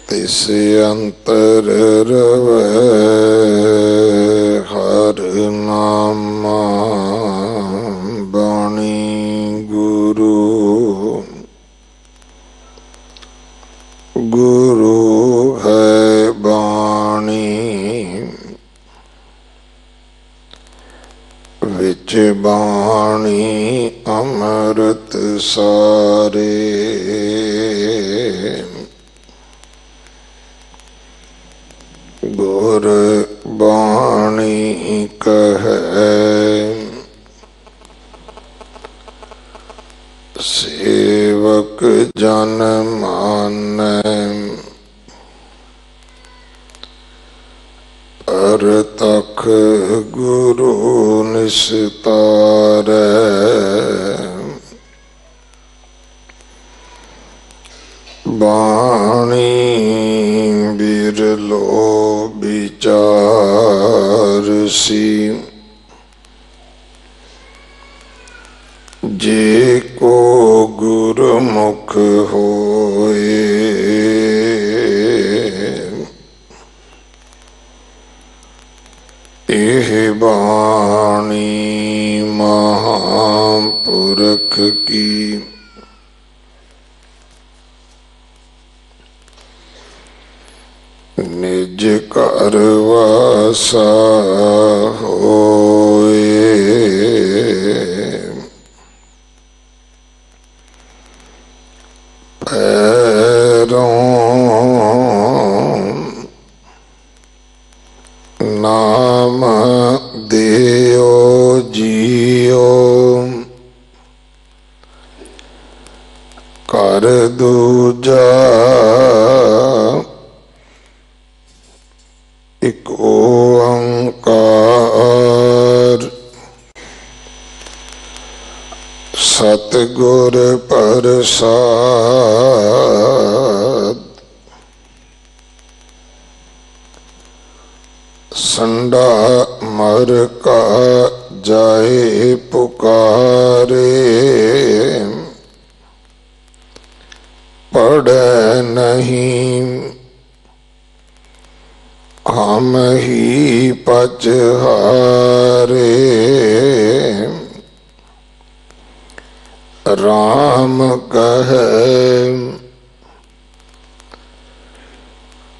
तिस अंतर रवै हर नामा बाणी गुरु गुरु है बाणी विच बाणी अमृत सारे गुर बाणी कहे सेवक जन मानै परतख गुरु निस्तारै बाणी बिरलो विचारसी जे को गुरुमुख होए एह बाणी महापुरख की निज कर वासा होए पैरों नाम देओ जियो कर दूजा एक ओंकार सतगुर प्रसाद संडा मर का जाए पुकारे पढ़े नहीं हम ही पचहारे राम कहे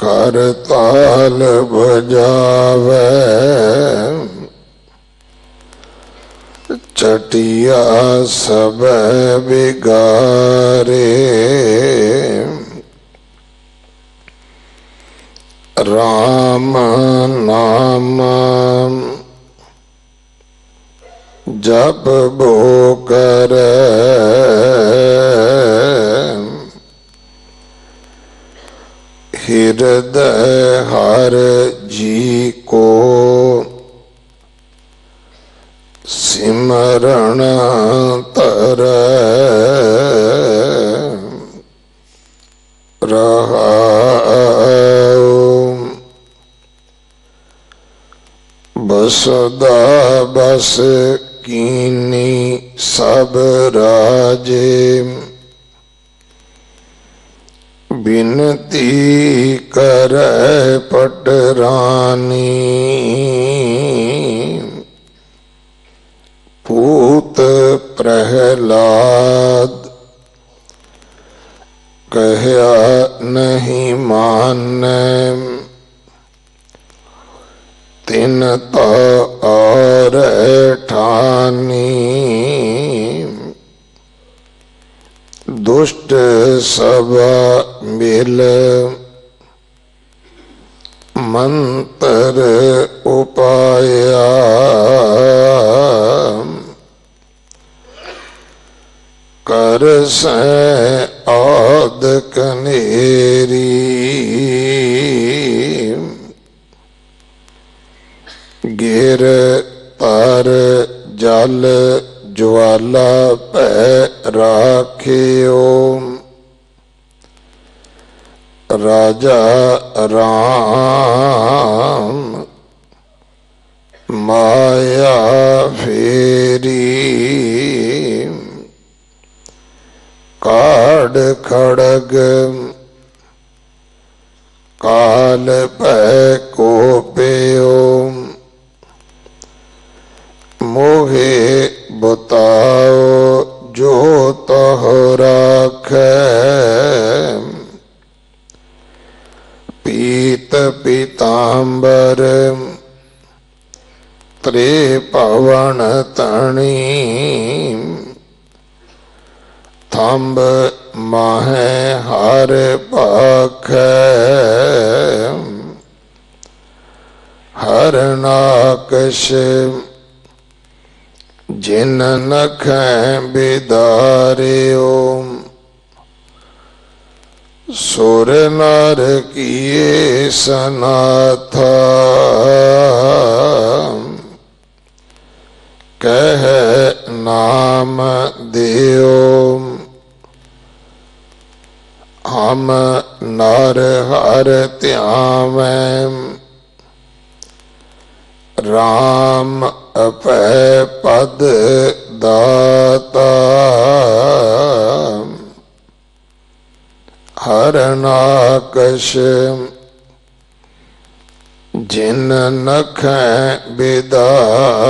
करताल बजावे चटिया सब बिगारे राम नाम जप बो करे हृदय हर जी को सिमरण तरह रहा बसदा बस कीनी सब राजे बिनती करे पटरानी पूत प्रहलाद कहया नहीं माने तिन तो और ठानी दुष्ट सभा मिल मंत्र उपाया कर से औद कनेरी गिर पर जल ज्वाला पे राखियो राजा राम माया फेरी काढ़ खड़ग काल भै कोप्यो मोहे बताओ जो तह राखै पीत पीतांबर त्रिभुवन तणी थंब माहे हर पाखै हरनाकश जिन नखें बिदारियो सुर नर किए सनाथा कह नाम दियो हम नर हर त्यावें राम अपै पद दाता हरनाकश जिन नखें बिदारियो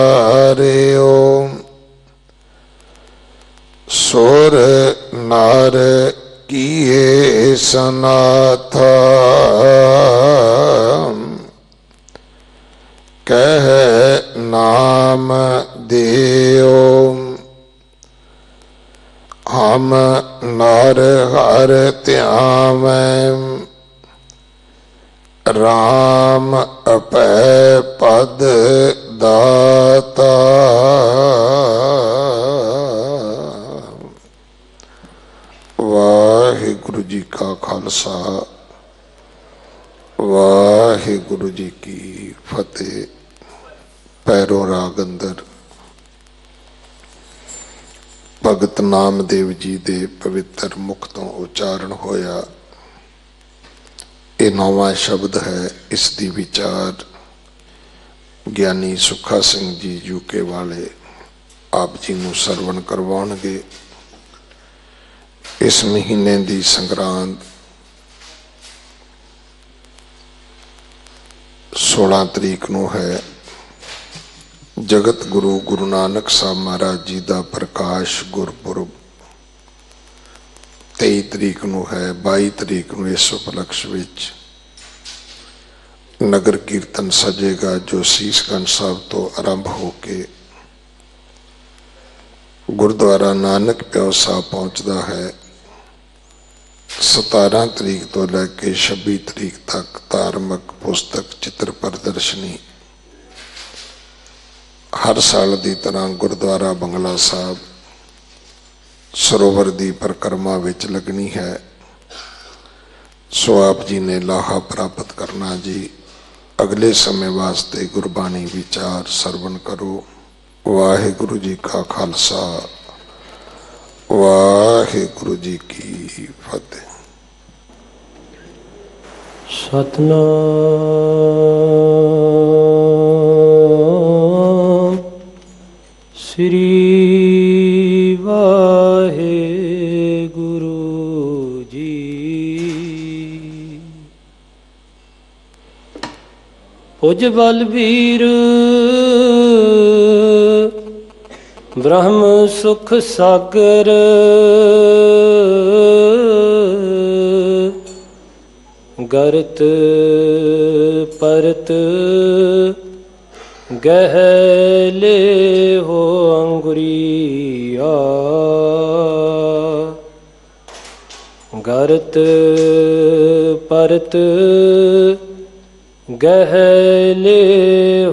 सुर नर किए सनाथा कह नाम दियो हम नर हर त्यावें राम अपै पद दाता। वाहिगुरु जी का खालसा वाहिगुरु जी की फतेह। पैरों राग अंदर भगत नामदेव जी दे पवित्र मुख तो उच्चारण होया ये नौवां शब्द है। इसकी विचार ज्ञानी सुखा सिंह जी यूके वाले आप जी नूं सरवण करवाउणगे। इस महीने की संग्रांद 16 तरीक नूं है। जगत गुरु गुरु नानक साहब महाराज जी का प्रकाश गुरपुरब 23 तरीक नूं है। 22 तरीक नूं इस उपलक्ष विच नगर कीर्तन सजेगा जो सीसगंज साहब तो आरंभ होके गुरुद्वारा नानक प्याओ साहब पहुंचता है। 17 तरीक तो लैके 26 तरीक तक धार्मिक पुस्तक चित्र प्रदर्शनी हर साल की तरह गुरुद्वारा बंगला साहब सरोवर की परिक्रमा विच लगनी है। सो आप जी ने लाहा प्राप्त करना जी। अगले समय वास्ते गुरबाणी विचार सरवण करो। वाहिगुरु जी का खालसा वाहिगुरु जी की फतेह। सतनाम श्री वाहिगुरु जी। पुज बलबीर ब्रह्म सुख सागर गरत परत गहले हो अंगुरिया गरत परत गहले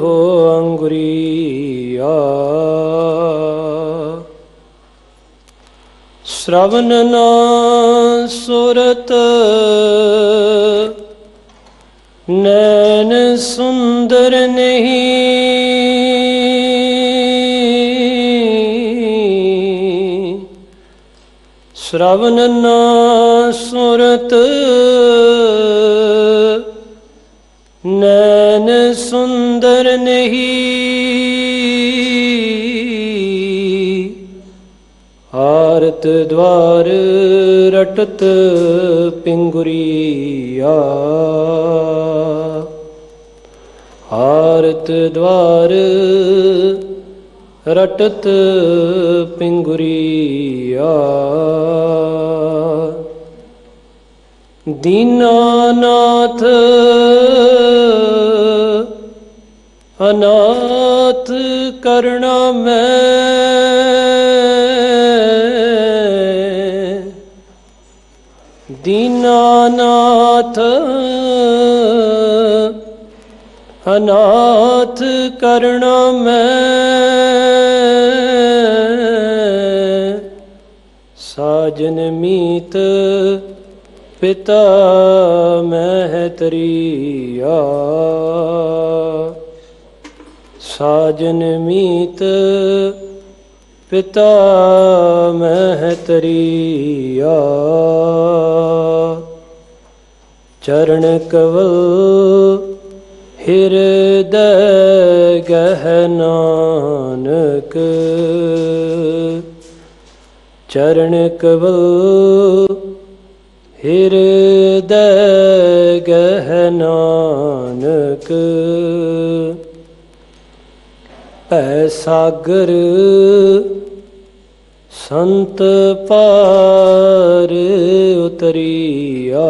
हो अंगुरिया श्रवण ना सुरत नैन सुंदर नहीं श्रवण ना सुरत नैन सुंदर नहीं आरत आरत द्वार रटत पिंगुरिया, आरत द्वार रटत पिंगुरिया। दीनानाथ अनाथ करना मैं, दीनानाथ अनाथ करना मैं, साजन मीत पिता महतरिया, साजन मीत पिता महतरिया। चरण कवल हृदय गह नानक, चरण कवल हृदय गह नानक। भै सागर संत पार उतरिया,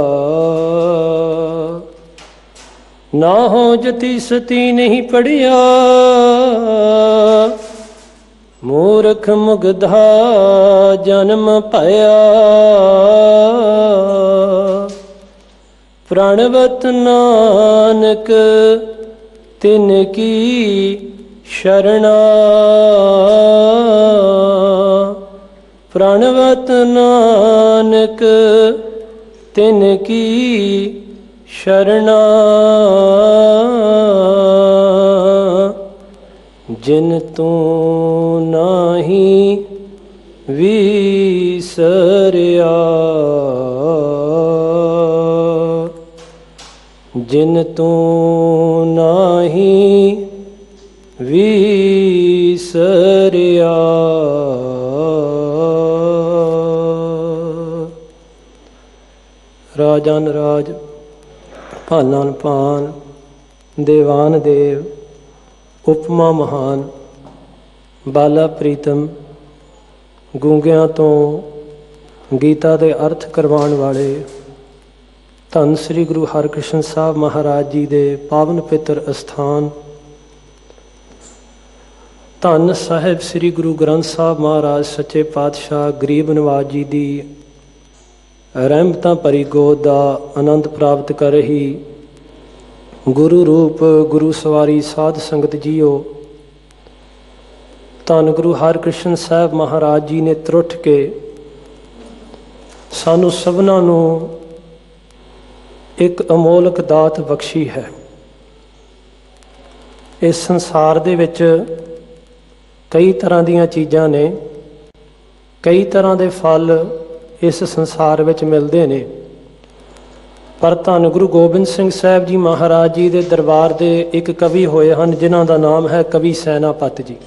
ना हो जति सती नहीं पढ़िया, मूर्ख मुग्धा जन्म पाया। प्रणवत नानक तिनकी शरणा, प्रणवत नानक तिनकी शरणा। जिन तू नाही विसरिया, जिन तू नाही विसरिया। राजन राज भानन भान, देवान देव, उपमा महान, बाला प्रीतम, गूंगियां तो गीता के अर्थ करवाने वाले धन श्री गुरु हरकृष्ण साहब महाराज जी के पावन पितर अस्थान धन साहिब श्री गुरु ग्रंथ साहब महाराज सच्चे पातशाह गरीब नवाज जी की रहमतां भरी गोद का आनंद प्राप्त कर रही गुरु रूप गुरु सवारी साध संगत जीओ, धन गुरु हरकृष्ण साहब महाराज जी ने त्रुट के सानू सबना नू एक अमोलक दात बख्शी है। इस संसार दे विच कई तरह दीयां चीज़ां ने, कई तरह के फल इस संसार विच मिलते ने, पर धन गुरु गोबिंद सिंह साहब जी महाराज जी के दरबार के एक कवि होए हैं जिन्हां दा नाम है कवि सैनापत जी।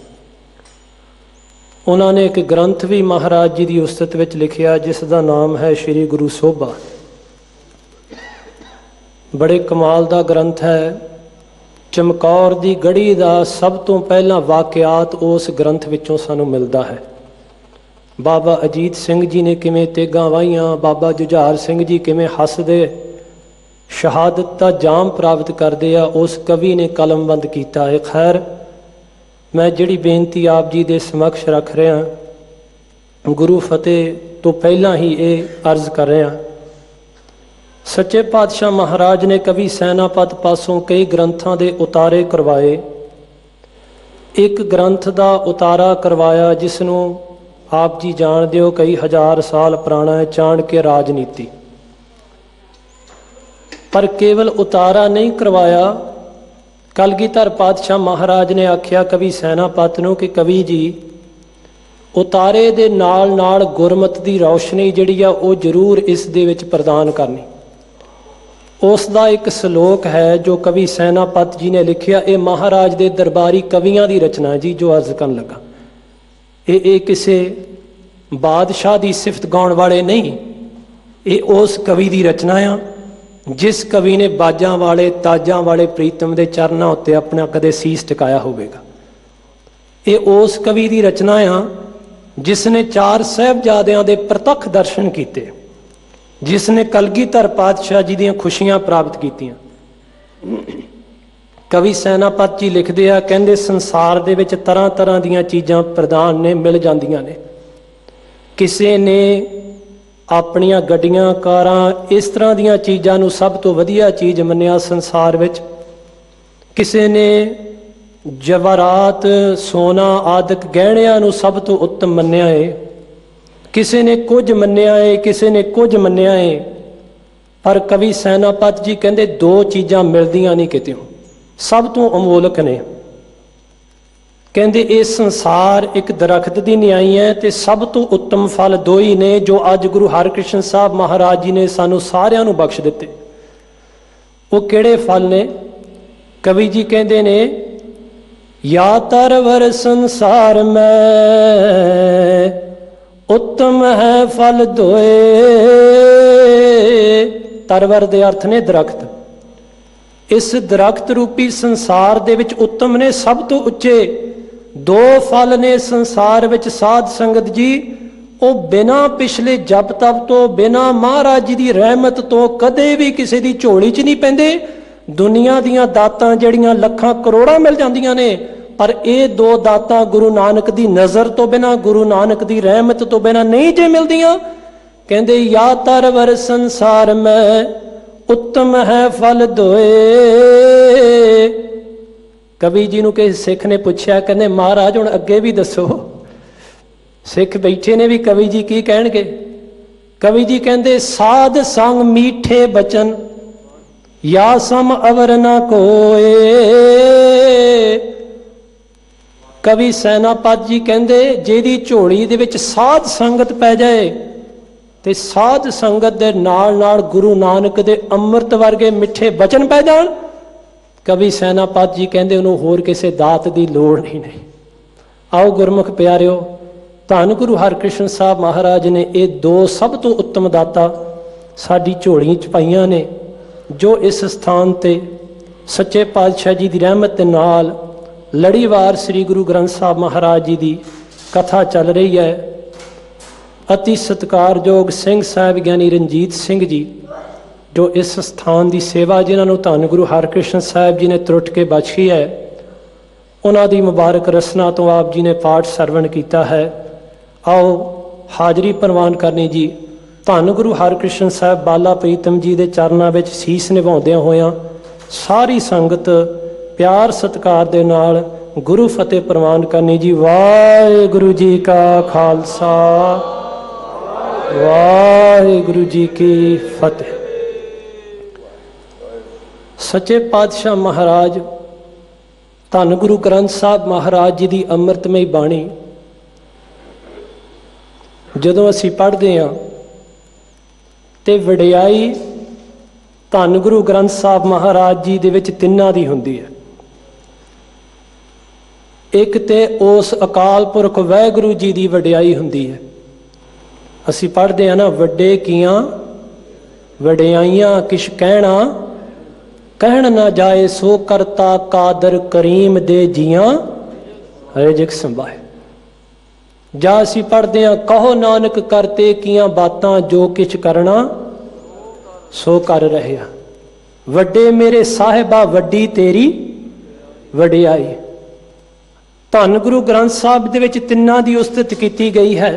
उन्होंने एक ग्रंथ भी महाराज जी की उस्तत विच लिखिया जिसका नाम है श्री गुरु सोभा। बड़े कमाल का ग्रंथ है। चमकौर की गढ़ी का सब तो पहला वाकियात उस ग्रंथ विचों सानू मिलता है। बाबा अजीत सिंह जी ने किमें तेगां वाहियां, बाबा जुझार सिंह जी किमें हसदे शहादत का जाम प्राप्त करते आ, उस कवि ने कलमबंद किया है। खैर मैं जिहड़ी बेनती आप जी के समक्ष रख रहा गुरु फतेह तो पहला ही ये अर्ज कर रहा। सच्चे पातशाह महाराज ने कवि सैनापत पासों कई ग्रंथों के उतारे करवाए। एक ग्रंथ का उतारा करवाया जिसनों आप जी जानते हो कई हजार साल पुराना है, चाणक्य राजनीति। पर केवल उतारा नहीं करवाया, कलगीधर पातशाह महाराज ने आख्या कवि सैनापत नूं कि कवि जी उतारे दे नाल नाल गुरमत की रोशनी जिहड़ी आ वो जरूर इस दे विच प्रदान करनी। उसका एक सलोक है जो कवि सैनापत जी ने लिखिया। ये महाराज दे दरबारी कवियां की रचना है जी जो अर्ज करन लगा। ये किसी ਬਾਦਸ਼ਾਹ ਦੀ ਸਿਫਤ ਗਾਉਣ ਵਾਲੇ ਨਹੀਂ, ਇਹ ਉਸ ਕਵੀ ਦੀ ਰਚਨਾ ਆ ਜਿਸ ਕਵੀ ਨੇ ਬਾਜਾਂ ਵਾਲੇ ਤਾਜਾਂ ਵਾਲੇ ਪ੍ਰੀਤਮ ਦੇ ਚਰਨਾਂ ਉੱਤੇ ਆਪਣਾ ਕਦੇ ਸੀਸ ਟਿਕਾਇਆ ਹੋਵੇਗਾ। ਇਹ ਉਸ ਕਵੀ ਦੀ ਰਚਨਾ ਆ ਜਿਸ ਨੇ 4 ਸਾਹਿਬਜ਼ਾਦਿਆਂ ਦੇ ਪ੍ਰਤੱਖ ਦਰਸ਼ਨ ਕੀਤੇ, ਜਿਸ ਨੇ ਕਲਗੀਧਰ ਪਾਤਸ਼ਾਹ ਜੀ ਦੀਆਂ ਖੁਸ਼ੀਆਂ ਪ੍ਰਾਪਤ ਕੀਤੀਆਂ। ਕਵੀ ਸੈਨਾਪਤ ਜੀ ਲਿਖਦੇ ਆ, ਕਹਿੰਦੇ ਸੰਸਾਰ ਦੇ ਵਿੱਚ ਤਰ੍ਹਾਂ ਤਰ੍ਹਾਂ ਦੀਆਂ ਚੀਜ਼ਾਂ ਪ੍ਰਦਾਨ ਨੇ, ਮਿਲ ਜਾਂਦੀਆਂ ਨੇ। ਕਿਸੇ ਨੇ ਆਪਣੀਆਂ ਗੱਡੀਆਂ ਕਾਰਾਂ ਇਸ ਤਰ੍ਹਾਂ ਦੀਆਂ ਚੀਜ਼ਾਂ ਨੂੰ ਸਭ ਤੋਂ ਵਧੀਆ ਚੀਜ਼ ਮੰਨਿਆ ਸੰਸਾਰ ਵਿੱਚ। ਕਿਸੇ ਨੇ ਜਵਾਹਰਾਤ ਸੋਨਾ ਆਦਿਕ ਗਹਿਣਿਆਂ ਨੂੰ ਸਭ ਤੋਂ ਉੱਤਮ ਮੰਨਿਆ ਏ। ਕਿਸੇ ਨੇ ਕੁਝ ਮੰਨਿਆ ਏ, ਕਿਸੇ ਨੇ ਕੁਝ ਮੰਨਿਆ ਏ। ਪਰ ਕਵੀ ਸੈਨਾਪਤ ਜੀ ਕਹਿੰਦੇ 2 ਚੀਜ਼ਾਂ ਮਿਲਦੀਆਂ ਨਹੀਂ ਕਿਤੇ, ਸਭ ਤੋਂ ਅਮੋਲਕ ਨੇ। ਕਹਿੰਦੇ ਇਹ ਸੰਸਾਰ ਇੱਕ ਦਰਖਤ ਦੀ ਨਿਆਈ ਹੈ ਤੇ ਸਭ ਤੋਂ ਉੱਤਮ ਫਲ 2 ਹੀ ਨੇ ਜੋ ਅੱਜ ਗੁਰੂ ਹਰਕ੍ਰਿਸ਼ਨ ਸਾਹਿਬ ਮਹਾਰਾਜ ਜੀ ਨੇ ਸਾਨੂੰ ਸਾਰਿਆਂ ਨੂੰ ਬਖਸ਼ ਦਿੱਤੇ। ਉਹ ਕਿਹੜੇ ਫਲ ਨੇ? ਕਵੀ ਜੀ ਕਹਿੰਦੇ ਨੇ, या तरवर संसार में उत्तम है फल दोए। तरवर दे अर्थ ने दरख्त। इस दरख्त रूपी संसार दे विच उत्तम ने सब तो उच्चे 2 फल ने संसार विच साध संगत जी। वो बिना पिछले जप तप तो, बिना महाराज जी की रहमत तो कदे भी किसी की झोली च नहीं पैंदे। दुनिया दियां दातां जड़ियां लखां करोड़ां मिल जांदियां ने, पर ये 2 दातां गुरु नानक दी नज़र तो बिना, गुरु नानक दी रहमत तो बिना नहीं जे मिलदियां। कहंदे या तरवर संसार में उत्तम है फल दोए। कवि जी नूं किसी सिख ने पुछया, कहंदे महाराज हुण अगे भी दसो। सिख बैठे ने भी कवि जी की कहणगे। कवि जी कहंदे साध संग मीठे बचन या सम अवर न कोए। कवि सैनापत जी कहंदे जेदी झोली दे विच साध संगत पै जाए ते साध संगत दे नाल नाल गुरु नानक दे अमृत वर्गे मिठे बचन पै जाण, कवि सैनापत जी कहंदे उन्होंने होर किसी दात की लोड़ ही नहीं। आओ गुरमुख प्यारिओ, धन गुरु हरकृष्ण साहब महाराज ने ये 2 सब तो उत्तम दाता साडी झोली च पाईयां ने, जो इस स्थान ते सच्चे पातशाह जी की रहमत के नाल लड़ीवार श्री गुरु ग्रंथ साहब महाराज जी की कथा चल रही है। अति सत्कारयोग सिंह साहब ज्ञानी रंजीत सिंह जी जो इस स्थान की सेवा जिन्होंने धन गुरु हरकृष्ण साहब जी ने त्रुट के बख्शी है, उन्हों की मुबारक रसना तो आप जी ने पाठ सरवण किया है। आओ हाजरी प्रवान करनी जी। धन गुरु हरकृष्ण साहब बाला प्रीतम जी के चरणों में सीस निभाउंदियां होइयां सारी संगत प्यार सत्कार दे नाल गुरु फतेह प्रवान करनी जी। वाहिगुरु जी का खालसा, वाहिगुरु जी की फतेह। सच्चे पातशाह महाराज धन गुरु ग्रंथ साहब महाराज जी की अमृतमई बाणी जदों असीं पढ़दे हां ते वडियाई धन गुरु ग्रंथ साहब महाराज जी दे विच तिन्नां दी हुंदी है। एक ते उस अकाल पुरख वाहिगुरु जी की वडियाई हुंदी है। असीं पढ़दे हां ना, वड्डे कीआं वडियाइयां किश कहना कहण ना जाए, सो करता कादर करीम दे जियां रिजक संभाए। जा असीं पढ़दे हां, कहो नानक करते कीआं बातां जो किछ करना सो कर रहे हैं। वड्डे मेरे साहिबा वड्डी तेरी वडियाई। धन गुरु ग्रंथ साहब दे विच तिन्नां दी उस्तत की गई है।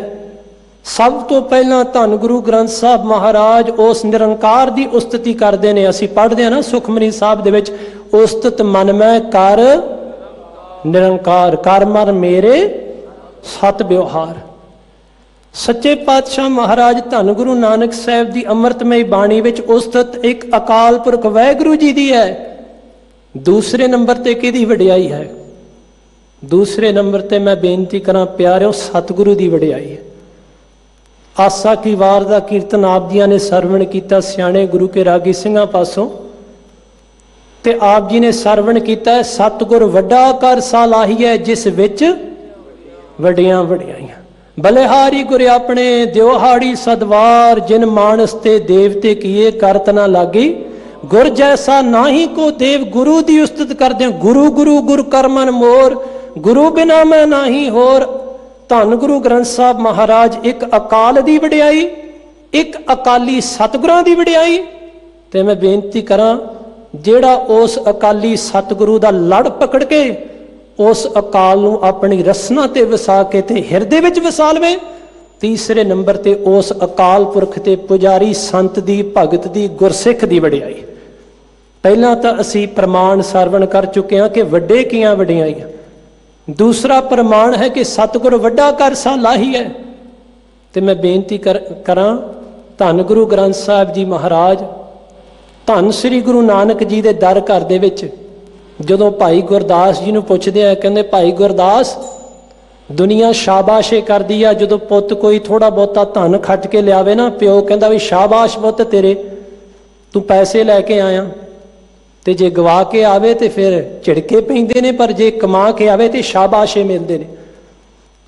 सब तो पहला धन गुरु ग्रंथ साहब महाराज उस निरंकार की उस्तति करते हैं। असीं पढ़ते हैं ना सुखमनी साहब दे विच, उस्तत मन मैं कर निरंकार, कर मर मेरे सत व्यवहार। सच्चे पातशाह महाराज धन गुरु नानक साहब की अमृतमई बाणी विच उस्तत एक अकाल पुरख वाहिगुरु जी की है। दूसरे नंबर ते किहदी वडियाई है? दूसरे नंबर ते मैं बेनती करा प्यारिओ, सतगुरु की वडियाई है। आसा की वार का कीर्तन आप जी ने सरवण किया सियाणे गुरु के रागी सिंघां पासों, ते आप जी ने सरवण किया सतगुर वड्डा कर सालाही है जिस विच वड्डियां वडियाइयां। बलिहारी गुर अपने दिवहाड़ी सदवार, जिन मानस ते देवते किए करत ना लागी। गुर जैसा नाही को देव, गुरु दी उस्तत करदे गुरु गुरु गुर करमन मोर, गुरु बिना मैं नाही होर। धन गुरु ग्रंथ साहब महाराज एक अकाल दी वडियाई, एक अकाली सतगुरां दी वडियाई। ते मैं बेनती करा जेड़ा उस अकाली सतगुरु दा लड़ पकड़ के उस अकाल नूं अपनी रसना ते वसा के ते हिरदे विच वसा लवे। तीसरे नंबर ते उस अकाल पुरख ते पुजारी संत दी, भगत दी, गुरसिख दी वडियाई। पहला तो असी प्रमाण सरवण कर चुके हैं कि वड्डे कियां वडियाईयां। दूसरा प्रमाण है कि सतगुर वड्डा कर साला ही है। तो मैं बेनती करा धन गुरु ग्रंथ साहिब जी महाराज, धन श्री गुरु नानक जी के दर घर दे विच जदों भाई गुरदास जी नूं पुछदे आ, कहंदे भाई गुरदास दुनिया शाबाशे करदी आ, जदों पुੱਤ कोई थोड़ा बहुता धन खट के लियावे ना, प्यो कहंदा भी शाबाश पुੱਤ तेरे, तू पैसे लैके आया। ते जे गवा के आवे तो फिर झिड़के पैंदे ने, पर जे कमा के आवे तो शाबाशे मिलते हैं।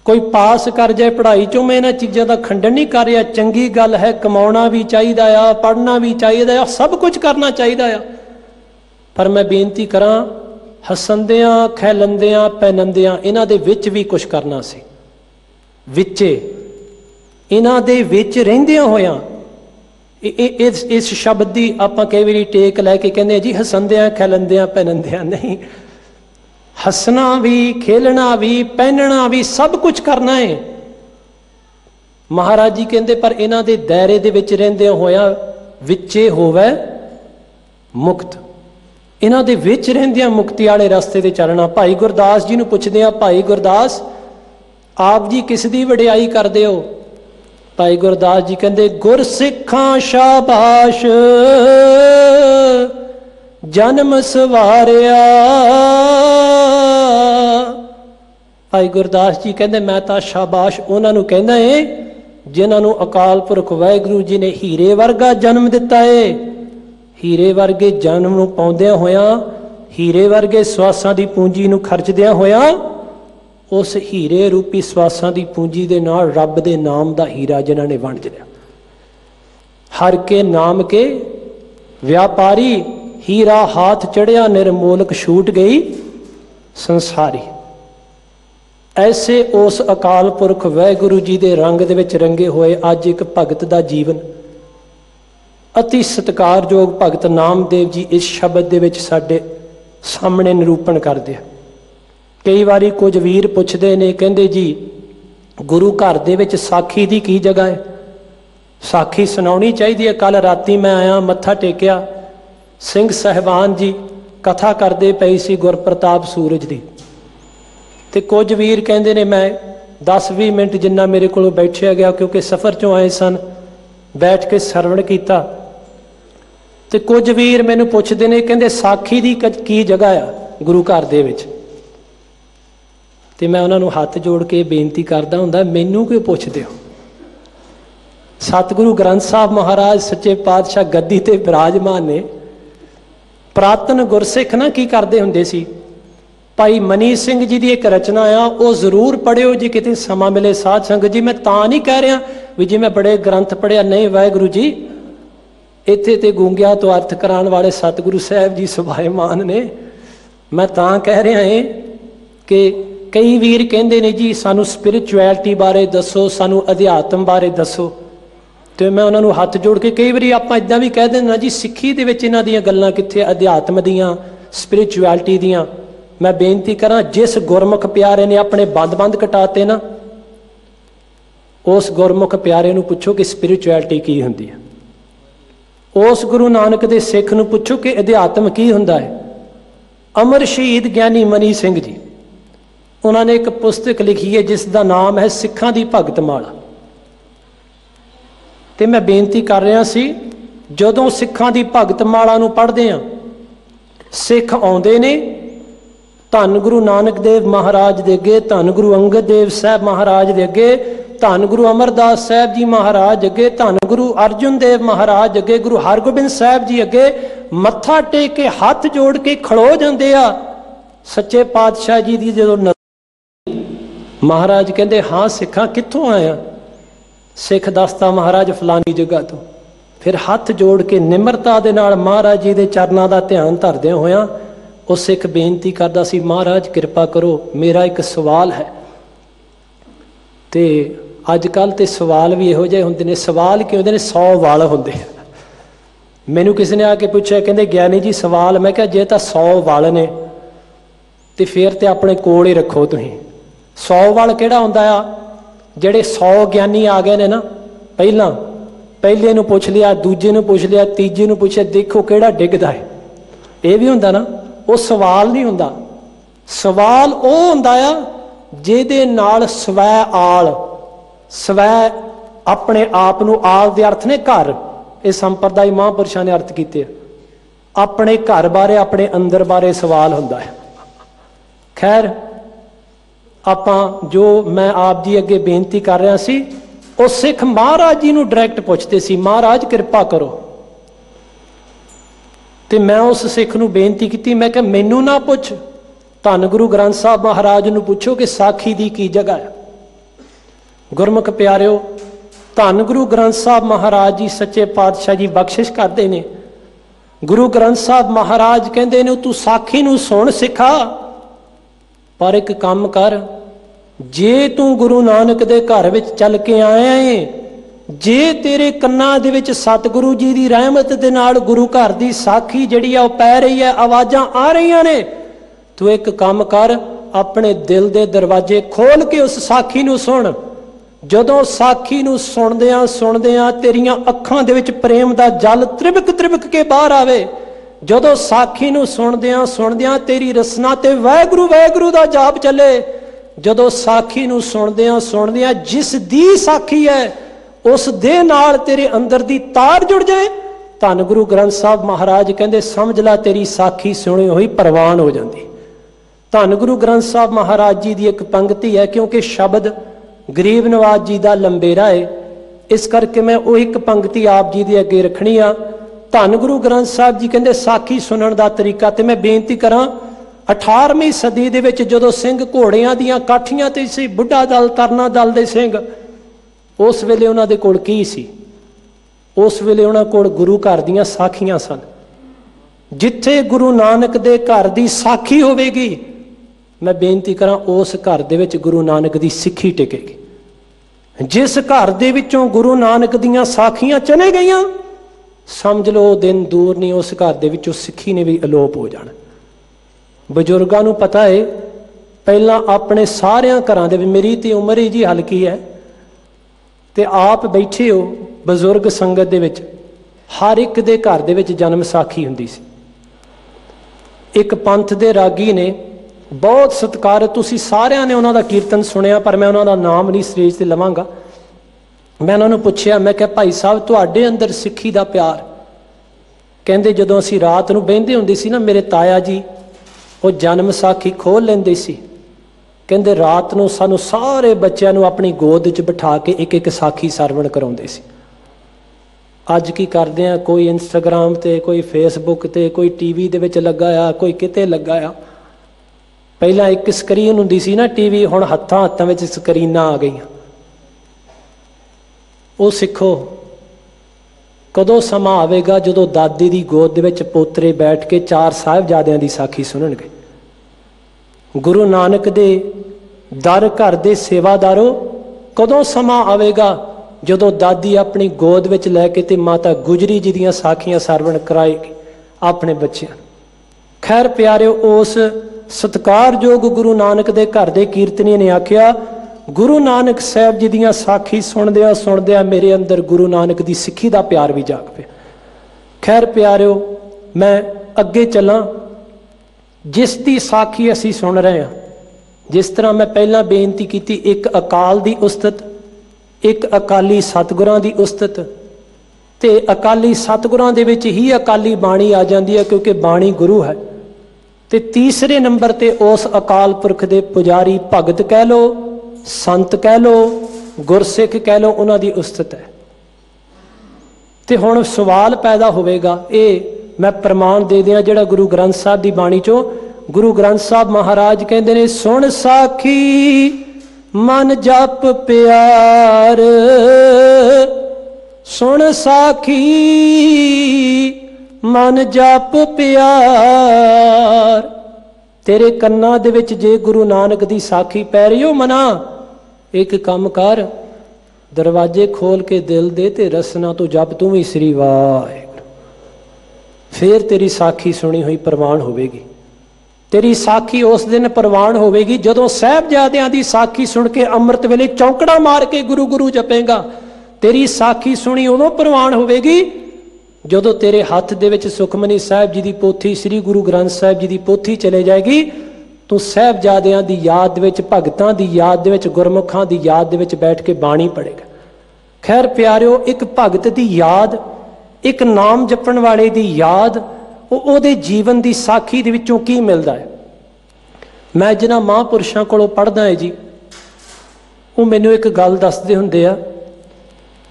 कोई पास कर जाए पढ़ाई चों, मैं इन्हां चीज़ों का खंडन नहीं कर रहा, चंगी गल है, कमाउणा भी चाहिदा आ, पढ़ना भी चाहिदा आ, सब कुछ करना चाहिदा आ। पर मैं बेनती करा हसंदियां खैलंदियां पैनंदियां इन्हां दे विच भी कुछ करना सी। विचे इन्हां दे विच रहिंदियां होयां इस शब्द की आपां कई वारी टेक लैके कहने जी हसंदियां खैलंदियां पैनंदियां, नहीं, हसना भी, खेलना भी, पहनना भी, सब कुछ करना है। महाराज जी कहते पर इन्हां दे दायरे दे विच रहिंदियां होया विचे होवे मुक्त, इन्हां दे विच रहिंदियां मुक्ति वाले रस्ते ते चलना। भाई गुरदास जी नूं पुछदे आ, भाई गुरदास आप जी किस दी वडियाई करदे हो? भाई गुरदास जी कहते गुरसिखां शाबाश जन्म सवारिया। भाई गुरदास जी कहते मैं तो शाबाश उन्हां नूं कहना है जिन्हां नूं अकाल पुरख वाहिगुरू जी ने हीरे वर्गा जन्म दिता है। हीरे वर्गे जन्म नूं पाउंदियां होया, हीरे वर्गे सवासां दी पूंजी नूं खर्चदियां होया, उस हीरे रूपी सवासां दी पूंजी दे नाल रब दे नाम दा हीरा जिन्हां ने वंड लिया। हर के नाम के व्यापारी, हीरा हाथ चढ़िया निर्मोलक छूट गई संसारी। ऐसे उस अकाल पुरख वाहिगुरू जी दे रंग दे विच रंगे होए अज एक भगत दा जीवन, अति सत्कारयोग भगत नामदेव जी इस शब्द दे विच साडे सामने निरूपण करदे आ। कई बारी कुछ वीर पुछदे ने, कहंदे जी गुरु घर दे विच साखी दी की जगह है? साखी सुनाउणी चाहिदी है। कल राती मैं आया, मत्था टेकिया, सिंह साहिबान जी कथा करदे पई सी गुरप्रताप सूरज दी, ते कुछ वीर कहंदे ने मैं 10-20 मिनट जिन्ना मेरे कोलों बैठिया गया, क्योंकि सफ़र चों आए सन, बैठ के सरवण कीता। ते कुछ वीर मैनूं पुछदे ने, कहंदे साखी दी की जगह आ गुरु घर दे विच? ते मैं उन्होंने हाथ जोड़ के बेनती करता हुंदा, मैनू क्यों पुछदे हो? सतगुरु ग्रंथ साहब महाराज सच्चे पातशाह गद्दी ते विराजमान ने। पुरातन गुरसिख ना की करते हुंदे सी, भाई मनी सिंह जी की एक रचना आ, वो जरूर पढ़ियो जी किते समा मिले साध संगत जी। मैं तां नहीं कह रहा भी जी मैं बड़े ग्रंथ पढ़िया, नहीं, वाहिगुरू जी इत्थे ते गूंगिया तो अर्थ कराने वाले सतगुरु साहब जी सुभाएमान ने। मैं तां कह रहा है कि कई वीर कहते ने जी सानू स्पिरिचुअलिटी बारे दसो, सानू अध्यात्म बारे दसो। तो मैं उन्होंने हाथ जोड़ के कई बार आप इदा भी कह देना जी सिੱਖੀ ਦੇ ਵਿੱਚ इन्हां ਦੀਆਂ ਗੱਲਾਂ कित्थे अध्यात्म दियां स्पिरिचुअलिटी दियां। मैं बेनती करा जिस गुरमुख प्यारे ने अपने बंद कटाते ना, उस गुरमुख प्यारे नूं पुछो कि स्पिरिचुअलिटी की हुंदी है। उस गुरु नानक दे सिख नूं पुछो कि अध्यात्म की हुंदा है। अमर शहीद ज्ञानी मनी सिंह जी, उन्होंने एक पुस्तक लिखी है जिसका नाम है सिखां दी भगत माला। तो मैं बेनती कर रहा सी, जदों सिखां दी भगत माला नूं पढ़दे आ, सिख आउंदे ने धन गुरु नानक देव महाराज दे अगे, धन गुरु अंगद देव साहब महाराज दे अगे, धन गुरु अमरदास साहब जी महाराज अगे, धन गुरु अर्जुन देव महाराज अगे, गुरु हरगोबिंद साहब जी अगे मत्था टेक के हाथ जोड़ के खड़ो जांदे आ। सच्चे पातशाह जी दी जो महाराज कहते हाँ सिखा कित्थों आया? सिख दसता महाराज फलानी जगह तो। फिर हथ जोड़ के निमरता दे नाल महाराज जी दे चरनां दा ध्यान धरदे होया ਉਹ सिख बेनती करदा सी महाराज कृपा करो मेरा एक सवाल है। तो अजकल तो सवाल भी इहो जिहे हुंदे ने, सवाल की हुंदे ने 100 वाल हुंदे। मैनू किसी ने आके पूछा कहते ज्ञानी जी सवाल, मैं कहा जे तां 100 वाल ने तो फिर तो अपने कोल ही रखो तुसीं। 100 वाल किहड़ा हुंदा आ? जिहड़े 100 ज्ञानी आ गए ने ना, पहले नूं पुछ लिया, दूजे नूं पुछ लिया, तीजे नूं पुछिया, देखो किहड़ा डिगदा है। ये भी हुंदा ना, वो सवाल नहीं हुंदा। सवाल वो हुंदा आ जिहदे नाल स्वै आल, स्वै अपने आप नूं, आल दे अर्थ ने घर, ये संप्रदाय महापुरुषां ने अर्थ कीते। अपने घर बारे, अपने अंदर बारे सवाल हुंदा है। खैर आपां जो मैं आप जी अगे बेनती कर रहा सी, वो सिख महाराज जी नूं डायरैक्ट पुछदे सी, महाराज कृपा करो। तो मैं उस सिख नूं बेनती की, मैं कहा मैनू ना पुछ, धन गुरु ग्रंथ साहब महाराज नूं पुछो कि साखी दी की जगह है। गुरमुख प्यारिओ, धन गुरु ग्रंथ साहब महाराज जी सच्चे पातशाह जी बख्शिश करते हैं। गुरु ग्रंथ साहब महाराज कहते ने तू साखी नूं सुन सिखा, पर एक काम कर, जे तू गुरु नानक दे घर विच चल के आया है, जे तेरे कन्नां दे विच सतगुरु जी की रहमत दे नाल गुरु घर की साखी जिहड़ी आ पै रही है, आवाज़ां आ रही ने, तू एक काम कर, अपने दिल दे दरवाजे खोल के उस साखी नूं सुन। जदों साखी नूं सुणदियां सुणदियां तेरियां अखां दे विच प्रेम दा जल त्रिबक त्रिबक के बाहर आवे। जदों साखी नूं सुणदियां सुणदियां तेरी रसना ते वाहिगुरू वाहिगुरू दा जाप चले। जदों साखी नूं सुणदियां सुणदियां जिस दी साखी है उस दे नाल तेरे अंदर दी तार जुड़ जाए, धन गुरु ग्रंथ साहब महाराज कहते समझ ला तेरी साखी सुनी हुई प्रवान हो जाती। धन गुरु ग्रंथ साहब महाराज जी की एक पंक्ति है, क्योंकि शब्द गरीब नवाज जी का लंबेरा है, इस करके मैं वो एक पंक्ति आप जी के अगे रखनी आ। धन गुरु ग्रंथ साहब जी कहते साखी सुनने का तरीका, तो मैं बेनती करा 18वीं सदी दे विच जदों सिंह घोड़ियां दियां काठियां ते सी, बुढ़ा दल तरना दल दे सिंह, उस वेले उन्हां दे कोल की सी? उस वेले उन्हां कोल गुरु घर दियां साखियां सन। जिथे गुरु नानक दे घर दी साखी होवेगी, मैं बेनती करा उस घर दे विच गुरु नानक दी सिੱਖੀ टिकेगी। जिस घर दे विचों गुरु नानक दियां साखियां चले गईयां, समझ लो दिन दूर नहीं, उस घर दे विचों सिੱਖੀ ने भी अलोप हो जाना। बजुर्गों नूं पता है, पहला अपने सारियां घरां दे, मेरी तो उम्र ही जी हल्की है, तो आप बैठे हो बजुर्ग संगत दे विच, हर एक दे घर दे विच जन्म साखी हुंदी सी। एक पंथ दे रागी ने बहुत सत्कार, तुसी सारिਆਂ ने उन्हों का कीर्तन सुनिया, पर मैं उन्हों का नाम नहीं स्टेज से लवांगा। मैं उन्होंने पूछया, मैं क्या भाई साहब तुहाडे अंदर सिੱਖੀ का प्यार? कहंदे जदों असीं रात नूं बहिंदे हुंदे सी ना, मेरे ताया जी वो जन्म साखी खोल लेंदे सी। कहंदे रात नूं सानूं सारे बच्चों नूं अपनी गोद च बिठा के एक एक साखी सरवण कराउंदे सी। अज की करदे आ, कोई इंस्टाग्राम ते, कोई फेसबुक ते, कोई टीवी दे विच लगा आ, कोई किते लगा आ। पहला एक स्क्रीन हुंदी सी ना टीवी, हुण हत्थां हत्थां विच स्क्रीनां आ गईयां। वो सिखो कदों समा आवेगा जदों दादी दी गोद दे विच पोतरे बैठ के 4 साहिबजादियां दी साखी सुनणगे। गुरु नानक दे दर घर दे सेवादारों, कदों समा आवेगा जदों दादी अपनी गोद विच लैके ते माता गुजरी जी दियां साखियां सरवण कराएगी अपने बच्चों। खैर प्यारे, उस सत्कारयोग गुरु नानक दे घर दे कीर्तनी ने आख्या, गुरु नानक साहब जी दियां साखी सुनदियां सुनदियां मेरे अंदर गुरु नानक दी सिੱਖੀ दा प्यार भी जाग पिया। खैर प्यारिओ, मैं अगे चलां। जिस दी साखी असीं सुन रहे हैं, जिस तरह मैं पहला बेनती की, एक अकाल दी उस्तत, एक अकाली सतगुरां दी उस्तत, ते अकाली सतगुरां दे विच ही अकाली बाणी आ जाती है, क्योंकि बाणी गुरु है। ते तीसरे नंबर ते उस अकाल पुरख दे पुजारी भगत कह लो, संत कह लो, गुरसिख कह लो, उन्हां दी उस्तत है। ते हुण सवाल पैदा होवेगा, ये मैं प्रमाण दे दियां जिहड़ा गुरु ग्रंथ साहब की बाणी चो। गुरु ग्रंथ साहब महाराज कहते ने, सुन साखी मन जप प्यार सुन साखी, मन जप प्यार। तेरे कन्ना दे विच जे गुरु नानक दी साखी पै रही हो मना, एक काम कर, दरवाजे खोल के दिल दे ते रसना तो जप तू भी श्री वाहिगुरू। फिर तेरी साखी सुनी हुई प्रवान होवेगी। तेरी साखी उस दिन प्रवान होवेगी जदों साहिबजादियां दी साखी सुन के अमृत वेले चौंकड़ा मार के गुरु गुरु जपेगा। तेरी साखी सुनी उदों प्रवान होवेगी जदों तेरे हथ दे विच सुखमनी साहिब जी दी पोथी, श्री गुरु ग्रंथ साहिब जी दी पोथी चले जाएगी। तू साहिबजादियां दी याद दे विच, भगतां दी याद दे विच, गुरमुखां दी याद दे विच बैठ के बाणी पढ़ेगा। खैर प्यारिओ, एक भगत दी याद, एक नाम जपण वाले दी याद, ਉਹਦੇ जीवन की साखी ਦੇ ਵਿੱਚੋਂ ਕੀ मिलता है। मैं जिन्हां महापुरुषों कोलों पढ़दा है जी, वो मैनूं एक गल दसदे हुंदे आ।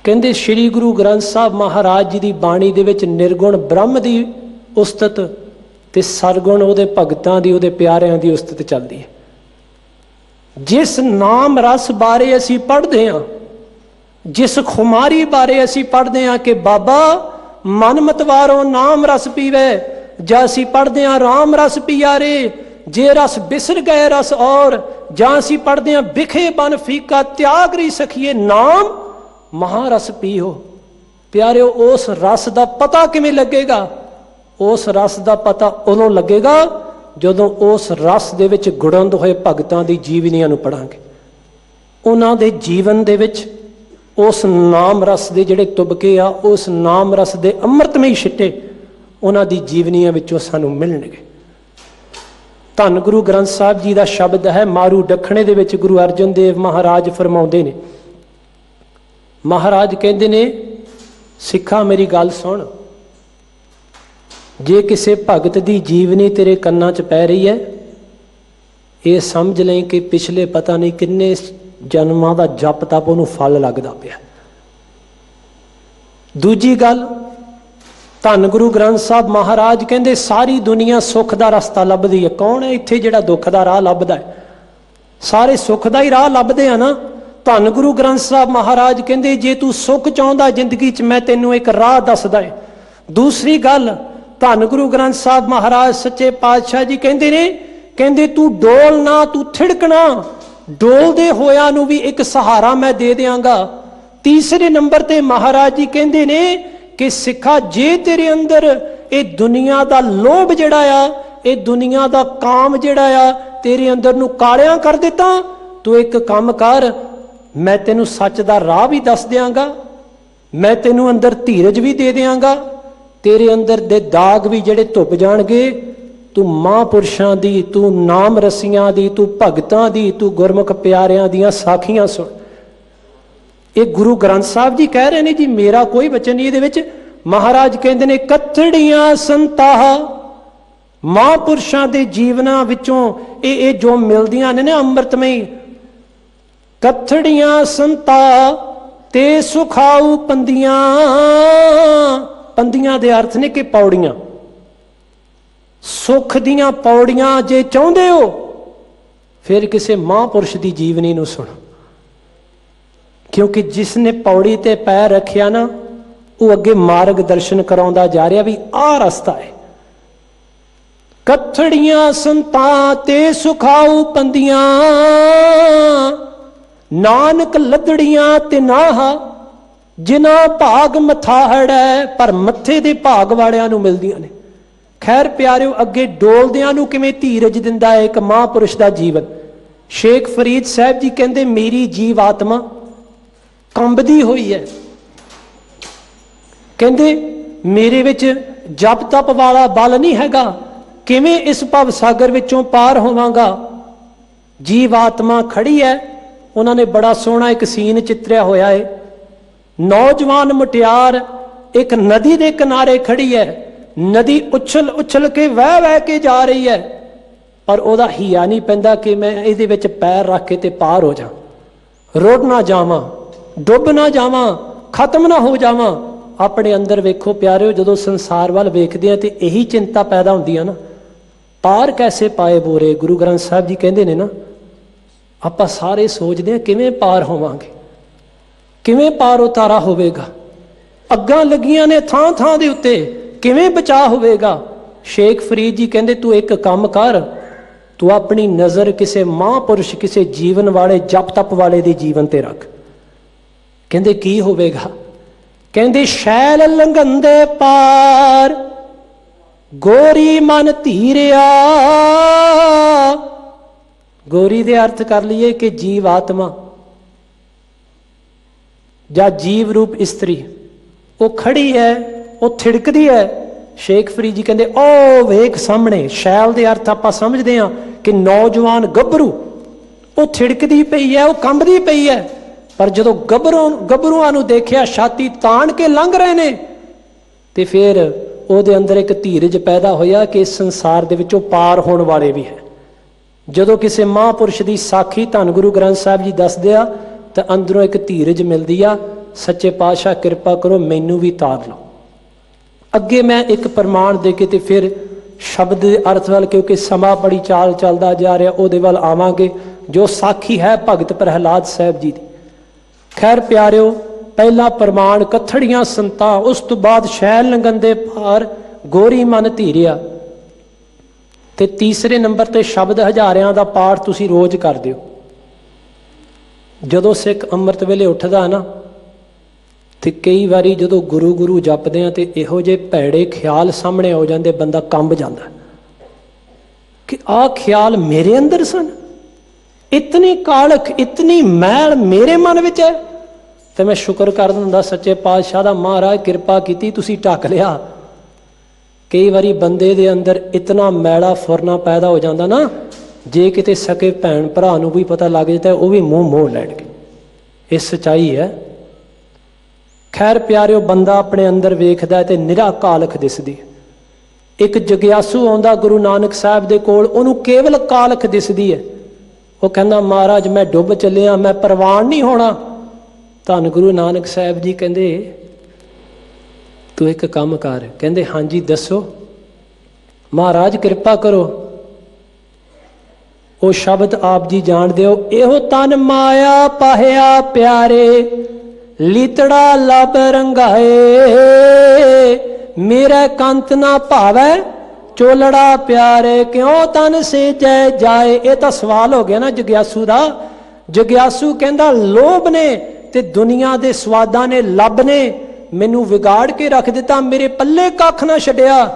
कहंदे श्री गुरु ग्रंथ साहब महाराज जी की बाणी दे विच निर्गुण ब्रह्म की उस्तत ते सरगुण ਉਹਦੇ भगतां की, ਉਹਦੇ प्यारिਆਂ की उस्तत चलती है। जिस नाम रस बारे असीं पढ़दे हां, जिस खुमारी बारे असीं पढ़दे हां कि बाबा मन मतवारों नाम रस पीवे, जां असीं पढ़दे हां राम रस पिया रे, जे रस बिसर गए रस और, जां असीं पढ़दे हां बिखे बन फीका त्याग री सखिए नाम महारस पीओ। प्यारिओ, उस रस का पता किवें लगेगा? उस रस का पता उदों लगेगा जदों उस रस दे विच गुड़ंद होए भगतां दी जीवनियां नूं पढ़ांगे। उन्हां दे जीवन दे विच उस नाम रस के जिहड़े तुबके आ, उस नाम रस के अमृतमई छिट्टे उन्हां दी जीवनियां विचों सानूं मिलणगे। धन गुरु ग्रंथ साहिब जी का शब्द है, मारू दखणे दे विच गुरु अर्जन देव महाराज फरमाउंदे ने। महाराज कहंदे ने, सिखा मेरी गल सुन, जे किसी भगत की जीवनी तेरे कन्ना च पै रही है, ये समझ लें कि पिछले पता नहीं किन्ने जन्मां दा जप तप उहनूं फल लगदा पिया। दूजी गल, धन गुरु ग्रंथ साहब महाराज कहंदे सारी दुनिया सुख दा रस्ता लभदी है। कौन है इत्थे जिहड़ा दुख दा राह लभदा है? सारे सुख दा ही राह लभदे आ ना। धन गुरु ग्रंथ साहब महाराज कहंदे जे तू सुख चाहुंदा जिंदगी च, मैं तैनूं एक राह दसदा है। दूसरी गल, धन गुरु ग्रंथ साहब महाराज सच्चे पातशाह जी कहंदे ने, कहंदे तू डोल ना, तू थिड़कना, डोलदे होया नूं भी एक सहारा मैं दे देंगा। तीसरे नंबर ते महाराज जी कहंदे ने कि सिखा जे तेरे अंदर ये दुनिया दा लोभ जिहड़ा आ, ये दुनिया दा काम जिहड़ा आ तेरे अंदर नूं कालियां कर दिता, तू एक काम कर, मैं तेनू सच दा राह भी दस देंगा, मैं तेनू अंदर धीरज भी दे देंगा, तेरे अंदर दे दाग भी जिहड़े धुप जाणगे। तू महापुरुषां दी, तू नाम रसियां दी, तू भगतां दी, तू गुरमुख प्यारियां दियां साखियां सुन। ये गुरु ग्रंथ साहब जी कह रहे ने जी, मेरा कोई वचन नहीं इहदे विच। महाराज कहंदे ने कथड़ियां संताह, महापुरुषां दे जीवनां विचों ये जो मिलदियां ने ना अमृतमई, कथड़ियां संता ते सुखाऊ पंदियां। पंदियां दे अर्थ ने कि पौड़ियां, सुख दियां पौड़ियां जे चाहुंदे हो फिर किसी महापुरुष की जीवनी नूं सुनो, क्योंकि जिसने पौड़ी ते पैर रखिया ना, वो अगे मार्ग दर्शन कराउंदा जा रहा भी आ रस्ता है। कथड़ियां संता ते सुखाऊ पंदियां, नानक लदड़ियां ते नाहा, जिना भाग मथाहड़ है पर मत्थे दे भाग वालियां नूं मिलदियां ने। खैर प्यारिओ, अगे डोलदियां नूं किवें धीरज दिंदा है एक महापुरुष का जीवन। शेख फरीद साहब जी कहंदे मेरी जीव आत्मा कंबदी हुई है, कहंदे मेरे विच जप तप वाला बल नहीं हैगा, किवें इस भव सागर विचों पार होवांगा। जीव आत्मा खड़ी है। उन्होंने बड़ा सोहना एक सीन चित्रिया होया है। नौजवान मुटियार एक नदी के किनारे खड़ी है, नदी उछल उछल के वह के जा रही है, पर ओदा हिया नहीं पैंदा कि मैं इहदे विच पैर रख के ते पार हो जा, रुड़ ना जावां, डुब ना जावां, खत्म ना हो जावां। अपने अंदर वेखो प्यारिओ, जदों संसार वाल वेखदे हैं तो यही चिंता पैदा होंदी है ना, पार कैसे पाए बोरे। गुरु ग्रंथ साहब जी कहंदे ने ना, ਆਪਾਂ ਸਾਰੇ ਸੋਚਦੇ ਹਾਂ ਕਿਵੇਂ ਪਾਰ ਹੋਵਾਂਗੇ, ਕਿਵੇਂ ਪਾਰ ਉਤਾਰਾ ਹੋਵੇਗਾ, ਅੱਗਾਂ ਲੱਗੀਆਂ ਨੇ ਥਾਂ ਥਾਂ ਦੇ ਉੱਤੇ, ਕਿਵੇਂ ਬਚਾਅ ਹੋਵੇਗਾ। ਸ਼ੇਖ ਫਰੀਦ ਜੀ ਕਹਿੰਦੇ ਤੂੰ ਇੱਕ ਕੰਮ ਕਰ, ਤੂੰ ਆਪਣੀ ਨਜ਼ਰ ਕਿਸੇ ਮਹਾਂਪੁਰਸ਼, ਕਿਸੇ ਜੀਵਨ ਵਾਲੇ, ਜਪ ਤਪ ਵਾਲੇ ਦੇ ਜੀਵਨ ਤੇ ਰੱਖ। ਕਹਿੰਦੇ ਕੀ ਹੋਵੇਗਾ? ਕਹਿੰਦੇ ਸ਼ੈਲ ਲੰਘੰਦੇ ਪਾਰ ਗੋਰੀ ਮਨ ਧੀਰਿਆ। ਗੋਰੀ ਦੇ ਅਰਥ ਕਰ ਲਈਏ ਕਿ ਜੀਵ ਆਤਮਾ ਜਾਂ ਜੀਵ ਰੂਪ ਇਸਤਰੀ, ਉਹ ਖੜੀ ਹੈ, ਉਹ ਥਿੜਕਦੀ ਹੈ। ਸ਼ੇਖ ਫਰੀਦ ਜੀ ਕਹਿੰਦੇ ਉਹ ਵੇਖ ਸਾਹਮਣੇ। ਸ਼ੈਲ ਦੇ ਅਰਥ ਆਪਾਂ ਸਮਝਦੇ ਹਾਂ ਕਿ ਨੌਜਵਾਨ ਗੱਭਰੂ, ਉਹ ਥਿੜਕਦੀ ਪਈ ਹੈ, ਉਹ ਕੰਬਦੀ ਪਈ ਹੈ। ਪਰ ਜਦੋਂ ਗੱਭਰੂਆਂ ਨੂੰ ਦੇਖਿਆ ਛਾਤੀ ਤਾਣ ਕੇ ਲੰਘ ਰਹੇ ਨੇ, ਤੇ ਫਿਰ ਉਹਦੇ ਅੰਦਰ ਇੱਕ ਧੀਰਜ ਪੈਦਾ ਹੋਇਆ ਕਿ ਇਸ ਸੰਸਾਰ ਦੇ ਵਿੱਚੋਂ ਪਾਰ ਹੋਣ ਵਾਲੇ ਵੀ ਹੈ। ਜਦੋਂ ਕਿਸੇ ਮਹਾਂਪੁਰਸ਼ ਦੀ ਸਾਖੀ ਧੰਨ ਗੁਰੂ ਗ੍ਰੰਥ ਸਾਹਿਬ ਜੀ ਦੱਸਦੇ ਆ ਤਾਂ ਅੰਦਰੋਂ ਇੱਕ ਧੀਰਜ ਮਿਲਦੀ ਆ, ਸੱਚੇ ਪਾਤਸ਼ਾਹ ਕਿਰਪਾ ਕਰੋ ਮੈਨੂੰ ਵੀ ਤਾਰ ਲਓ। ਅੱਗੇ ਮੈਂ ਇੱਕ ਪ੍ਰਮਾਣ ਦੇ ਕੇ ਤੇ ਫਿਰ ਸ਼ਬਦ ਦੇ ਅਰਥ ਵੱਲ, ਕਿਉਂਕਿ ਸਮਾਂ ਬੜੀ ਚਾਲ ਚੱਲਦਾ ਜਾ ਰਿਹਾ, ਉਹਦੇ ਵੱਲ ਆਵਾਂਗੇ। ਜੋ ਸਾਖੀ ਹੈ ਭਗਤ ਪ੍ਰਹਿਲਾਦ ਸਾਹਿਬ ਜੀ ਦੀ। ਖੈਰ ਪਿਆਰਿਓ, ਪਹਿਲਾ ਪ੍ਰਮਾਣ ਕਥੜੀਆਂ ਸੰਤਾਂ, ਉਸ ਤੋਂ ਬਾਅਦ ਸ਼ੈਲ ਲੰਘੰਦੇ ਪਾਰ ਗੋਰੀ ਮਨ ਧੀਰਿਆ, ਤੇ ਤੀਸਰੇ ਨੰਬਰ ਤੇ ਸ਼ਬਦ ਹਜ਼ਾਰਿਆਂ ਦਾ ਪਾਠ ਤੁਸੀਂ ਰੋਜ਼ ਕਰ ਦਿਓ। ਜਦੋਂ ਸਿੱਖ ਅੰਮ੍ਰਿਤ ਵੇਲੇ ਉੱਠਦਾ ਨਾ, ਤੇ ਕਈ ਵਾਰੀ ਜਦੋਂ ਗੁਰੂ ਗੁਰੂ ਜਪਦੇ ਆ ਤੇ ਇਹੋ ਜਿਹੇ ਭੈੜੇ ਖਿਆਲ ਸਾਹਮਣੇ ਆ ਜਾਂਦੇ, ਬੰਦਾ ਕੰਬ ਜਾਂਦਾ ਕਿ ਆਹ ਖਿਆਲ ਮੇਰੇ ਅੰਦਰ ਸਨ, ਇਤਨੀ ਕਾਲਖ, ਇਤਨੀ ਮੈਲ ਮੇਰੇ ਮਨ ਵਿੱਚ ਹੈ। ਤੇ ਮੈਂ ਸ਼ੁਕਰ ਕਰਦਾ ਹੁੰਦਾ ਸੱਚੇ ਪਾਤਸ਼ਾਹ ਦਾ, ਮਹਾਰਾਜ ਕਿਰਪਾ ਕੀਤੀ ਤੁਸੀਂ ਢੱਕ ਲਿਆ। ਕਈ ਵਾਰੀ ਬੰਦੇ ਦੇ ਅੰਦਰ ਇਤਨਾ ਮੈਲਾ ਫੁਰਨਾ ਪੈਦਾ ਹੋ ਜਾਂਦਾ ਨਾ, ਜੇ ਕਿਤੇ ਸਕੇ ਭੈਣ ਭਰਾ ਨੂੰ ਵੀ ਪਤਾ ਲੱਗ ਜਾਂਦਾ ਉਹ ਵੀ ਮੂੰਹ ਮੋੜ ਲੈਣਗੇ। ਇਹ ਸੱਚਾਈ ਹੈ। ਖੈਰ ਪਿਆਰਿਓ, ਬੰਦਾ ਆਪਣੇ ਅੰਦਰ ਵੇਖਦਾ ਤੇ ਨਿਰਾ ਕਾਲਖ ਦਿਸਦੀ। ਇੱਕ ਜਗਿਆਸੂ ਆਉਂਦਾ ਗੁਰੂ ਨਾਨਕ ਸਾਹਿਬ ਦੇ ਕੋਲ, ਉਹਨੂੰ ਕੇਵਲ ਕਾਲਖ ਦਿਸਦੀ ਹੈ। ਉਹ ਕਹਿੰਦਾ ਮਹਾਰਾਜ ਮੈਂ ਡੁੱਬ ਚੱਲਿਆ, ਮੈਂ ਪ੍ਰਵਾਨ ਨਹੀਂ ਹੋਣਾ। ਧੰਨ ਗੁਰੂ ਨਾਨਕ ਸਾਹਿਬ ਜੀ ਕਹਿੰਦੇ ਤੂੰ ਇੱਕ ਕੰਮ ਕਰ। ਕਹਿੰਦੇ ਹਾਂਜੀ ਦੱਸੋ। ਮਹਾਰਾਜ ਕਿਰਪਾ ਕਰੋ। ਉਹ ਸ਼ਬਦ ਆਪ ਜੀ ਜਾਣਦੇ ਹੋ, ਇਹੋ ਤਨ ਮਾਇਆ ਪਾਹਿਆ ਪਿਆਰੇ, ਲੀਤੜਾ ਲੱਭ ਰੰਗਾਏ, ਮੇਰਾ ਕੰਤ ਨਾ ਭਾਵੈ ਚੋਲੜਾ ਪਿਆਰੇ, ਕਿਉਂ ਤਨ ਸੇਜੈ ਜਾਏ। ਇਹ ਤਾਂ ਸਵਾਲ ਹੋ ਗਿਆ ਨਾ ਜਗਿਆਸੂ ਦਾ। ਜਗਿਆਸੂ ਕਹਿੰਦਾ ਲੋਭ ਨੇ ਤੇ ਦੁਨੀਆ ਦੇ ਸਵਾਦਾਂ ਨੇ, ਲੱਭ ਨੇ ਮੈਨੂੰ ਵਿਗਾੜ ਕੇ ਰੱਖ ਦਿੱਤਾ, ਮੇਰੇ ਪੱਲੇ ਕੱਖ ਨਾ ਛੱਡਿਆ।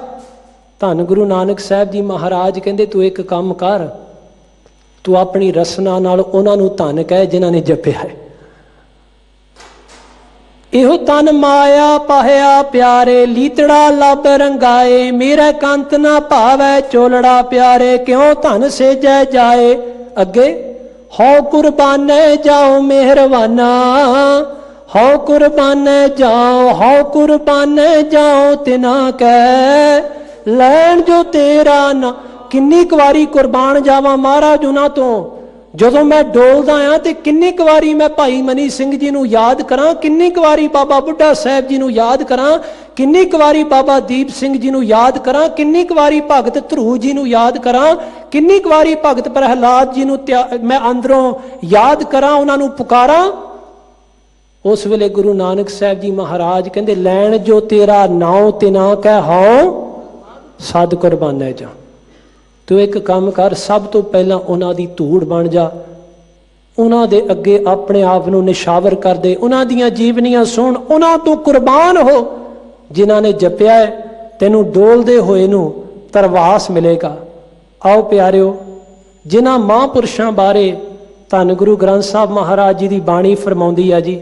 ਧੰਨ ਗੁਰੂ ਨਾਨਕ ਸਾਹਿਬ ਜੀ ਮਹਾਰਾਜ ਕਹਿੰਦੇ ਤੂੰ ਇੱਕ ਕੰਮ ਕਰ, ਤੂੰ ਆਪਣੀ ਰਸਨਾ ਨਾਲ ਉਹਨਾਂ ਨੂੰ ਧੰਨ ਕਹਿ ਜਿਨ੍ਹਾਂ ਨੇ ਜਪਿਆ ਹੈ। ਇਹੋ ਤਨ ਮਾਇਆ ਪਾਹਿਆ ਪਿਆਰੇ, ਲੀਤੜਾ ਲੱਭ ਰੰਗਾਏ, ਮੇਰਾ ਕੰਤ ਨਾ ਭਾਵੈ ਚੋਲੜਾ ਪਿਆਰੇ, ਕਿਉਂ ਧਨ ਸੇਜੈ ਜਾਏ। ਅੱਗੇ ਹਉ ਕੁਰਬਾਨੇ ਜਾਓ ਮਿਹਰਬਾਨਾ, ਹਉ ਕੁਰਬਾਨੇ ਜਾਓ, ਹਉ ਕੁਰਬਾਨੇ ਜਾਓ ਤਿਨਾ ਕਹਿ, ਲੈਣ ਜੋ ਤੇਰਾ ਨਾ। ਕਿੰਨੀ ਕੁ ਵਾਰੀ ਕੁਰਬਾਨ ਜਾਵਾਂ ਮਹਾਰਾਜ ਉਹਨਾਂ ਤੋਂ। ਜਦੋਂ ਮੈਂ ਡੋਲਦਾ ਆ ਤੇ ਕਿੰਨੀ ਕੁ ਵਾਰੀ ਮੈਂ ਭਾਈ ਮਨੀ ਸਿੰਘ ਜੀ ਨੂੰ ਯਾਦ ਕਰਾਂ, ਕਿੰਨੀ ਕੁ ਵਾਰੀ ਬਾਬਾ ਬੁੱਢਾ ਸਾਹਿਬ ਜੀ ਨੂੰ ਯਾਦ ਕਰਾਂ, ਕਿੰਨੀ ਕੁ ਵਾਰੀ ਬਾਬਾ ਦੀਪ ਸਿੰਘ ਜੀ ਨੂੰ ਯਾਦ ਕਰਾਂ, ਕਿੰਨੀ ਕੁ ਵਾਰੀ ਭਗਤ ਧਰੂ ਜੀ ਨੂੰ ਯਾਦ ਕਰਾਂ, ਕਿੰਨੀ ਕੁ ਵਾਰੀ ਭਗਤ ਪ੍ਰਹਿਲਾਦ ਜੀ ਨੂੰ ਮੈਂ ਅੰਦਰੋਂ ਯਾਦ ਕਰਾਂ, ਉਹਨਾਂ ਨੂੰ ਪੁਕਾਰਾਂ। ਉਸ ਵੇਲੇ ਗੁਰੂ ਨਾਨਕ ਸਾਹਿਬ ਜੀ ਮਹਾਰਾਜ ਕਹਿੰਦੇ ਲੈਣ ਜੋ ਤੇਰਾ ਨਾਉ ਤਿਨਾ ਕਹਿ ਹਉ ਸਦ ਕੁਰਬਾਨੇ ਜਾ। ਤੂੰ ਇੱਕ ਕੰਮ ਕਰ, ਸਭ ਤੋਂ ਪਹਿਲਾਂ ਉਹਨਾਂ ਦੀ ਧੂੜ ਬਣ ਜਾ, ਉਹਨਾਂ ਦੇ ਅੱਗੇ ਆਪਣੇ ਆਪ ਨੂੰ ਨਿਸ਼ਾਵਰ ਕਰ ਦੇ, ਉਹਨਾਂ ਦੀਆਂ ਜੀਵਨੀਆਂ ਸੁਣ, ਉਹਨਾਂ ਤੋਂ ਕੁਰਬਾਨ ਹੋ ਜਿਨ੍ਹਾਂ ਨੇ ਜਪਿਆ ਹੈ। ਤੈਨੂੰ ਡੋਲਦੇ ਹੋਏ ਨੂੰ ਧਰਵਾਸ ਮਿਲੇਗਾ। ਆਓ ਪਿਆਰਿਓ, ਜਿਨ੍ਹਾਂ ਮਹਾਂਪੁਰਸ਼ਾਂ ਬਾਰੇ ਧੰਨ ਗੁਰੂ ਗ੍ਰੰਥ ਸਾਹਿਬ ਮਹਾਰਾਜ ਜੀ ਦੀ ਬਾਣੀ ਫਰਮਾਉਂਦੀ ਆ ਜੀ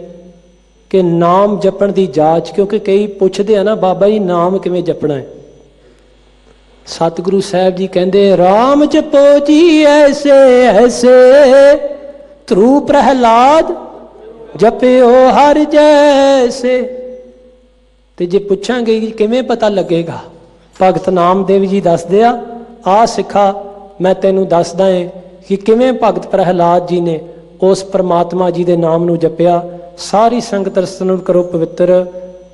ਕਿ ਨਾਮ ਜਪਣ ਦੀ ਜਾਚ, ਕਿਉਂਕਿ ਕਈ ਪੁੱਛਦੇ ਆ ਨਾ ਬਾਬਾ ਜੀ ਨਾਮ ਕਿਵੇਂ ਜਪਣਾ ਹੈ। ਸਤਿਗੁਰੂ ਸਾਹਿਬ ਜੀ ਕਹਿੰਦੇ ਰਾਮ ਜਪੋ ਜੀ ਐਸੇ ਐਸੇ, ਧਰੂ ਪ੍ਰਹਿਲਾਦ ਜਪਿਓ ਹਰ ਜੈਸੇ। ਤੇ ਜੇ ਪੁੱਛਾਂਗੇ ਕਿ ਕਿਵੇਂ ਪਤਾ ਲੱਗੇਗਾ, ਭਗਤ ਨਾਮਦੇਵ ਜੀ ਦੱਸਦੇ ਆ ਸਿੱਖਾ ਮੈਂ ਤੈਨੂੰ ਦੱਸਦਾ ਏ ਕਿ ਕਿਵੇਂ ਭਗਤ ਪ੍ਰਹਿਲਾਦ ਜੀ ਨੇ ਉਸ ਪ੍ਰਮਾਤਮਾ ਜੀ ਦੇ ਨਾਮ ਨੂੰ ਜਪਿਆ। ਸਾਰੀ ਸੰਗਤ ਰਸਨ ਕਰੋ ਪਵਿੱਤਰ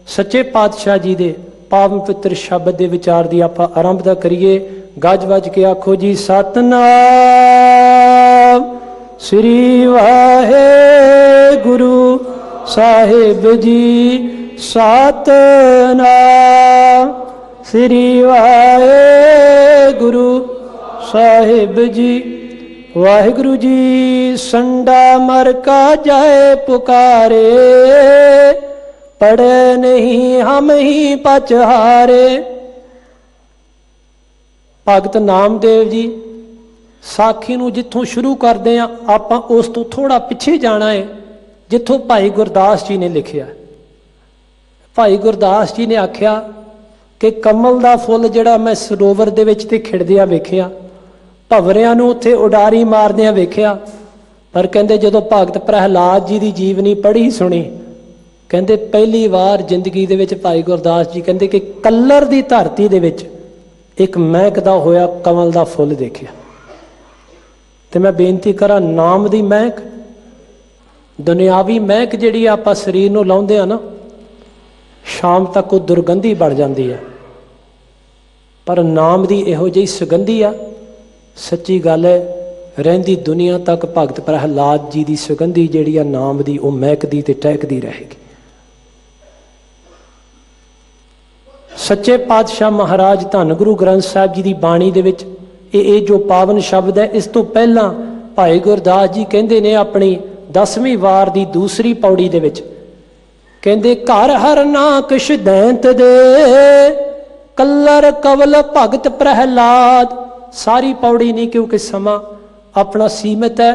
ਸੱਚੇ ਪਾਤਸ਼ਾਹ ਜੀ ਦੇ ਪਾਵਨ ਪਵਿੱਤਰ ਸ਼ਬਦ ਦੇ ਵਿਚਾਰ ਦੀ ਆਪਾਂ ਆਰੰਭਤਾ ਕਰੀਏ। ਗੱਜ ਵੱਜ ਕੇ ਆਖੋ ਜੀ ਸਤਨਾਮ श्री वाहेगुरु साहिब जी सतनाम। श्री वाहेगुरु साहिब जी। वाहिगुरु जी संडा मर का जाए पुकारे, पड़े नहीं हम ही पचहारे। भगत नामदेव जी साखी नूं जिथों शुरू करते हैं आपां उस तो थोड़ा पिछे जाना है जिथों भाई गुरदास जी ने लिखिया। भाई गुरदास जी ने आख्या कि कमल दा फुल जिहड़ा मैं सरोवर दे विच ते खिड़दिया वेखिया, भंवरियां नूं उत्थे उडारी मारदियां वेखिया, पर कहंदे जदों भगत प्रहलाद जी दी जीवनी पढ़ी सुनी, कहंदे पहली बार जिंदगी दे विच भाई गुरदास जी कहंदे कि कल्लर दी धरती दे विच एक महकदा होया कमल दा फुल देखिया। तो मैं बेनती करा नाम दी महक, दुनियावी महक जिहड़ी आपां शरीर नूं लाउंदे आ ना, शाम तक वो दुर्गंधी बन जाती है, पर नाम दी इहो जिही सुगंधी आ। सच्ची गल है, रहिंदी दुनिया तक भगत प्रहलाद जी दी सुगंधी जिहड़ी आ नाम दी वो महकदी ते टहकदी रहेगी। सच्चे पातशाह महाराज धन गुरु ग्रंथ साहिब जी की बाणी दे विच ये जो पावन शब्द है, इस तो पहला भाई गुरदास जी कहंदे ने अपनी 10वीं वार की दूसरी पौड़ी दे विच, कहंदे घर हर नाकश दैंत दे, कल्लर कवल भगत प्रहलाद। सारी पौड़ी नहीं क्योंकि समा अपना सीमित है,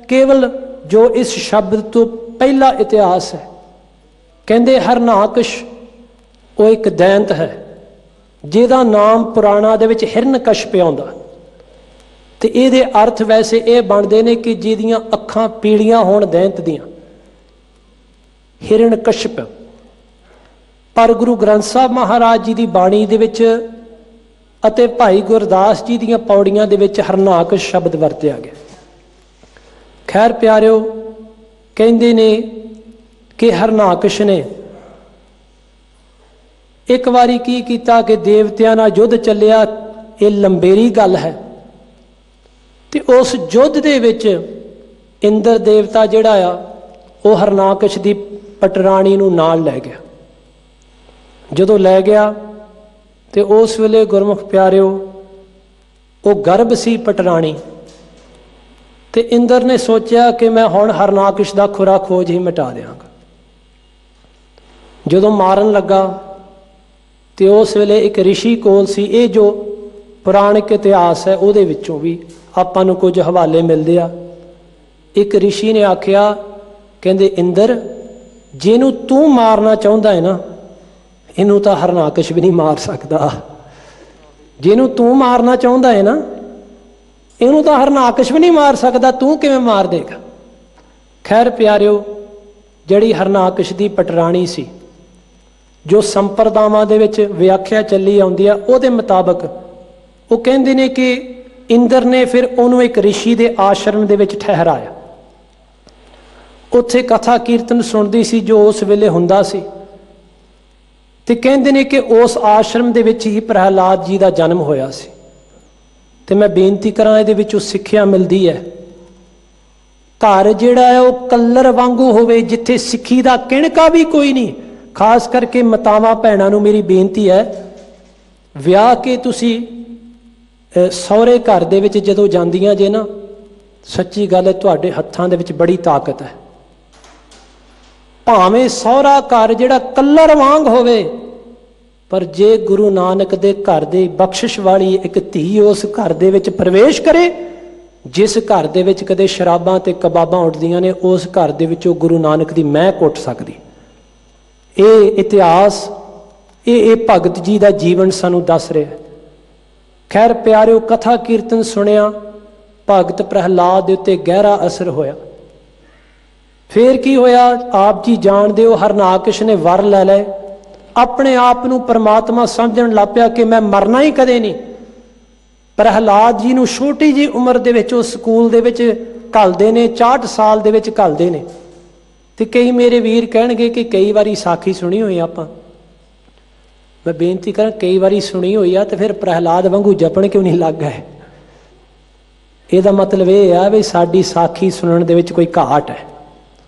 केवल जो इस शब्द तो पहला इतिहास है। कहंदे हर नाकश वो एक दैंत है जिहदा नाम पुराणा दे विच हिरण्यकश्यप आउंदा, ते इहदे अर्थ वैसे ये बनते हैं कि जिहदियां अखां पीलियां होण दैंत दियां, हिरण्यकश्यप। पर गुरु ग्रंथ साहब महाराज जी की बाणी दे विच अते भाई गुरदास जी दीयां पौड़ियां दे विच हरनाकश शब्द वरतिया गया। खैर प्यारिओ, कहंदे ने कि हरनाकश ने एक बारी की कीता कि देवतियां नाल युद्ध चलिया, ये लंबेरी गल है, ते उस युद्ध दे विच इंद्र देवता जिहड़ा आ वो हरनाकश दी पटराणी नूं नाल लै गया। जदों लै गया ते उस वेले गुरमुख प्यारिओ वो गर्भ सी पटराणी, ते इंद्र ने सोचा कि मैं हुण हरनाकश दा खुरा खोज ही मिटा देंगा। जदों मारन लगा ते उस वेले एक ऋषि कोल सी, ये जो पुराणिक इतिहास है उहदे विचों भी आपां नूं कुछ हवाले मिलदे आ। एक ऋषि ने आख्या, कहंदे इंद्र जिहनूं तू मारना चाहुंदा है ना, इनू तो हरनाकश भी नहीं मार सकता। जिहनूं तू मारना चाहुंदा है ना, इनू तो हरनाकश भी नहीं मार सकता, तू किवें मार देगा। खैर प्यारिओ, जिहड़ी हरनाकश दी पटराणी सी, जो संप्रदावां दे विच व्याख्या चली आउंदी आ, उहदे मुताबक वो कहंदे ने कि इंद्र ने फिर उहनूं एक ऋषि दे आश्रम दे विच ठहराया। उत्थे कथा कीर्तन सुणदी सी जो उस वेले हुंदा सी, ते कहंदे ने कि उस आश्रम दे विच ही प्रहलाद जी दा जन्म होया सी। ते मैं बेनती करां, इहदे विचों सिੱਖਿਆ मिलदी है, घर जिहड़ा है वो कल्लर वांगू होवे जिथे सिੱਖੀ दा किणका भी कोई नहीं। खास करके मातावां भैणां नूं मेरी बेनती है, विआह के तुसी सहुरे घर दे विच जदों जांदियां जे ना, सच्ची गल है तुहाडे हत्थां दे विच बड़ी ताकत है। भावें सहुरा घर जिहड़ा कल्लर वांग होवे, पर जे गुरु नानक दे घर दे बख्शिश वाली एक धी उस घर दे विच प्रवेश करे, जिस घर दे विच कदे शराबां ते कबाबां उठदियां ने, उस घर दे विचों गुरु नानक दी महक उठ सकदी। ये इतिहास ये भगत जी का जीवन सानू दस रहा है। खैर प्यारिओ, कथा कीर्तन सुनिया, भगत प्रहलाद दे उत्ते गहरा असर होया। फिर की होया, आप जी जानते हो, हरनाकश ने वर लै लै, अपने आप नूं परमात्मा समझण लग पिया कि मैं मरना ही कदे नहीं। प्रहलाद जी नूं छोटी जी उम्र दे विच उस स्कूल दे विच घलदे ने, 64 साल दे विच घलदे ने। ते कई मेरे वीर कहणगे कि कई बारी साखी सुनी हुई आपां, मैं बेनती करा कई बारी सुनी हुई आ, तो फिर प्रहलाद वांगू जपण क्यों नहीं लग गए। ਇਹਦਾ ਮਤਲਬ ਇਹ ਆ ਵੀ ਸਾਡੀ ਸਾਖੀ ਸੁਣਨ ਦੇ ਵਿੱਚ ਕੋਈ ਘਾਟ ਹੈ।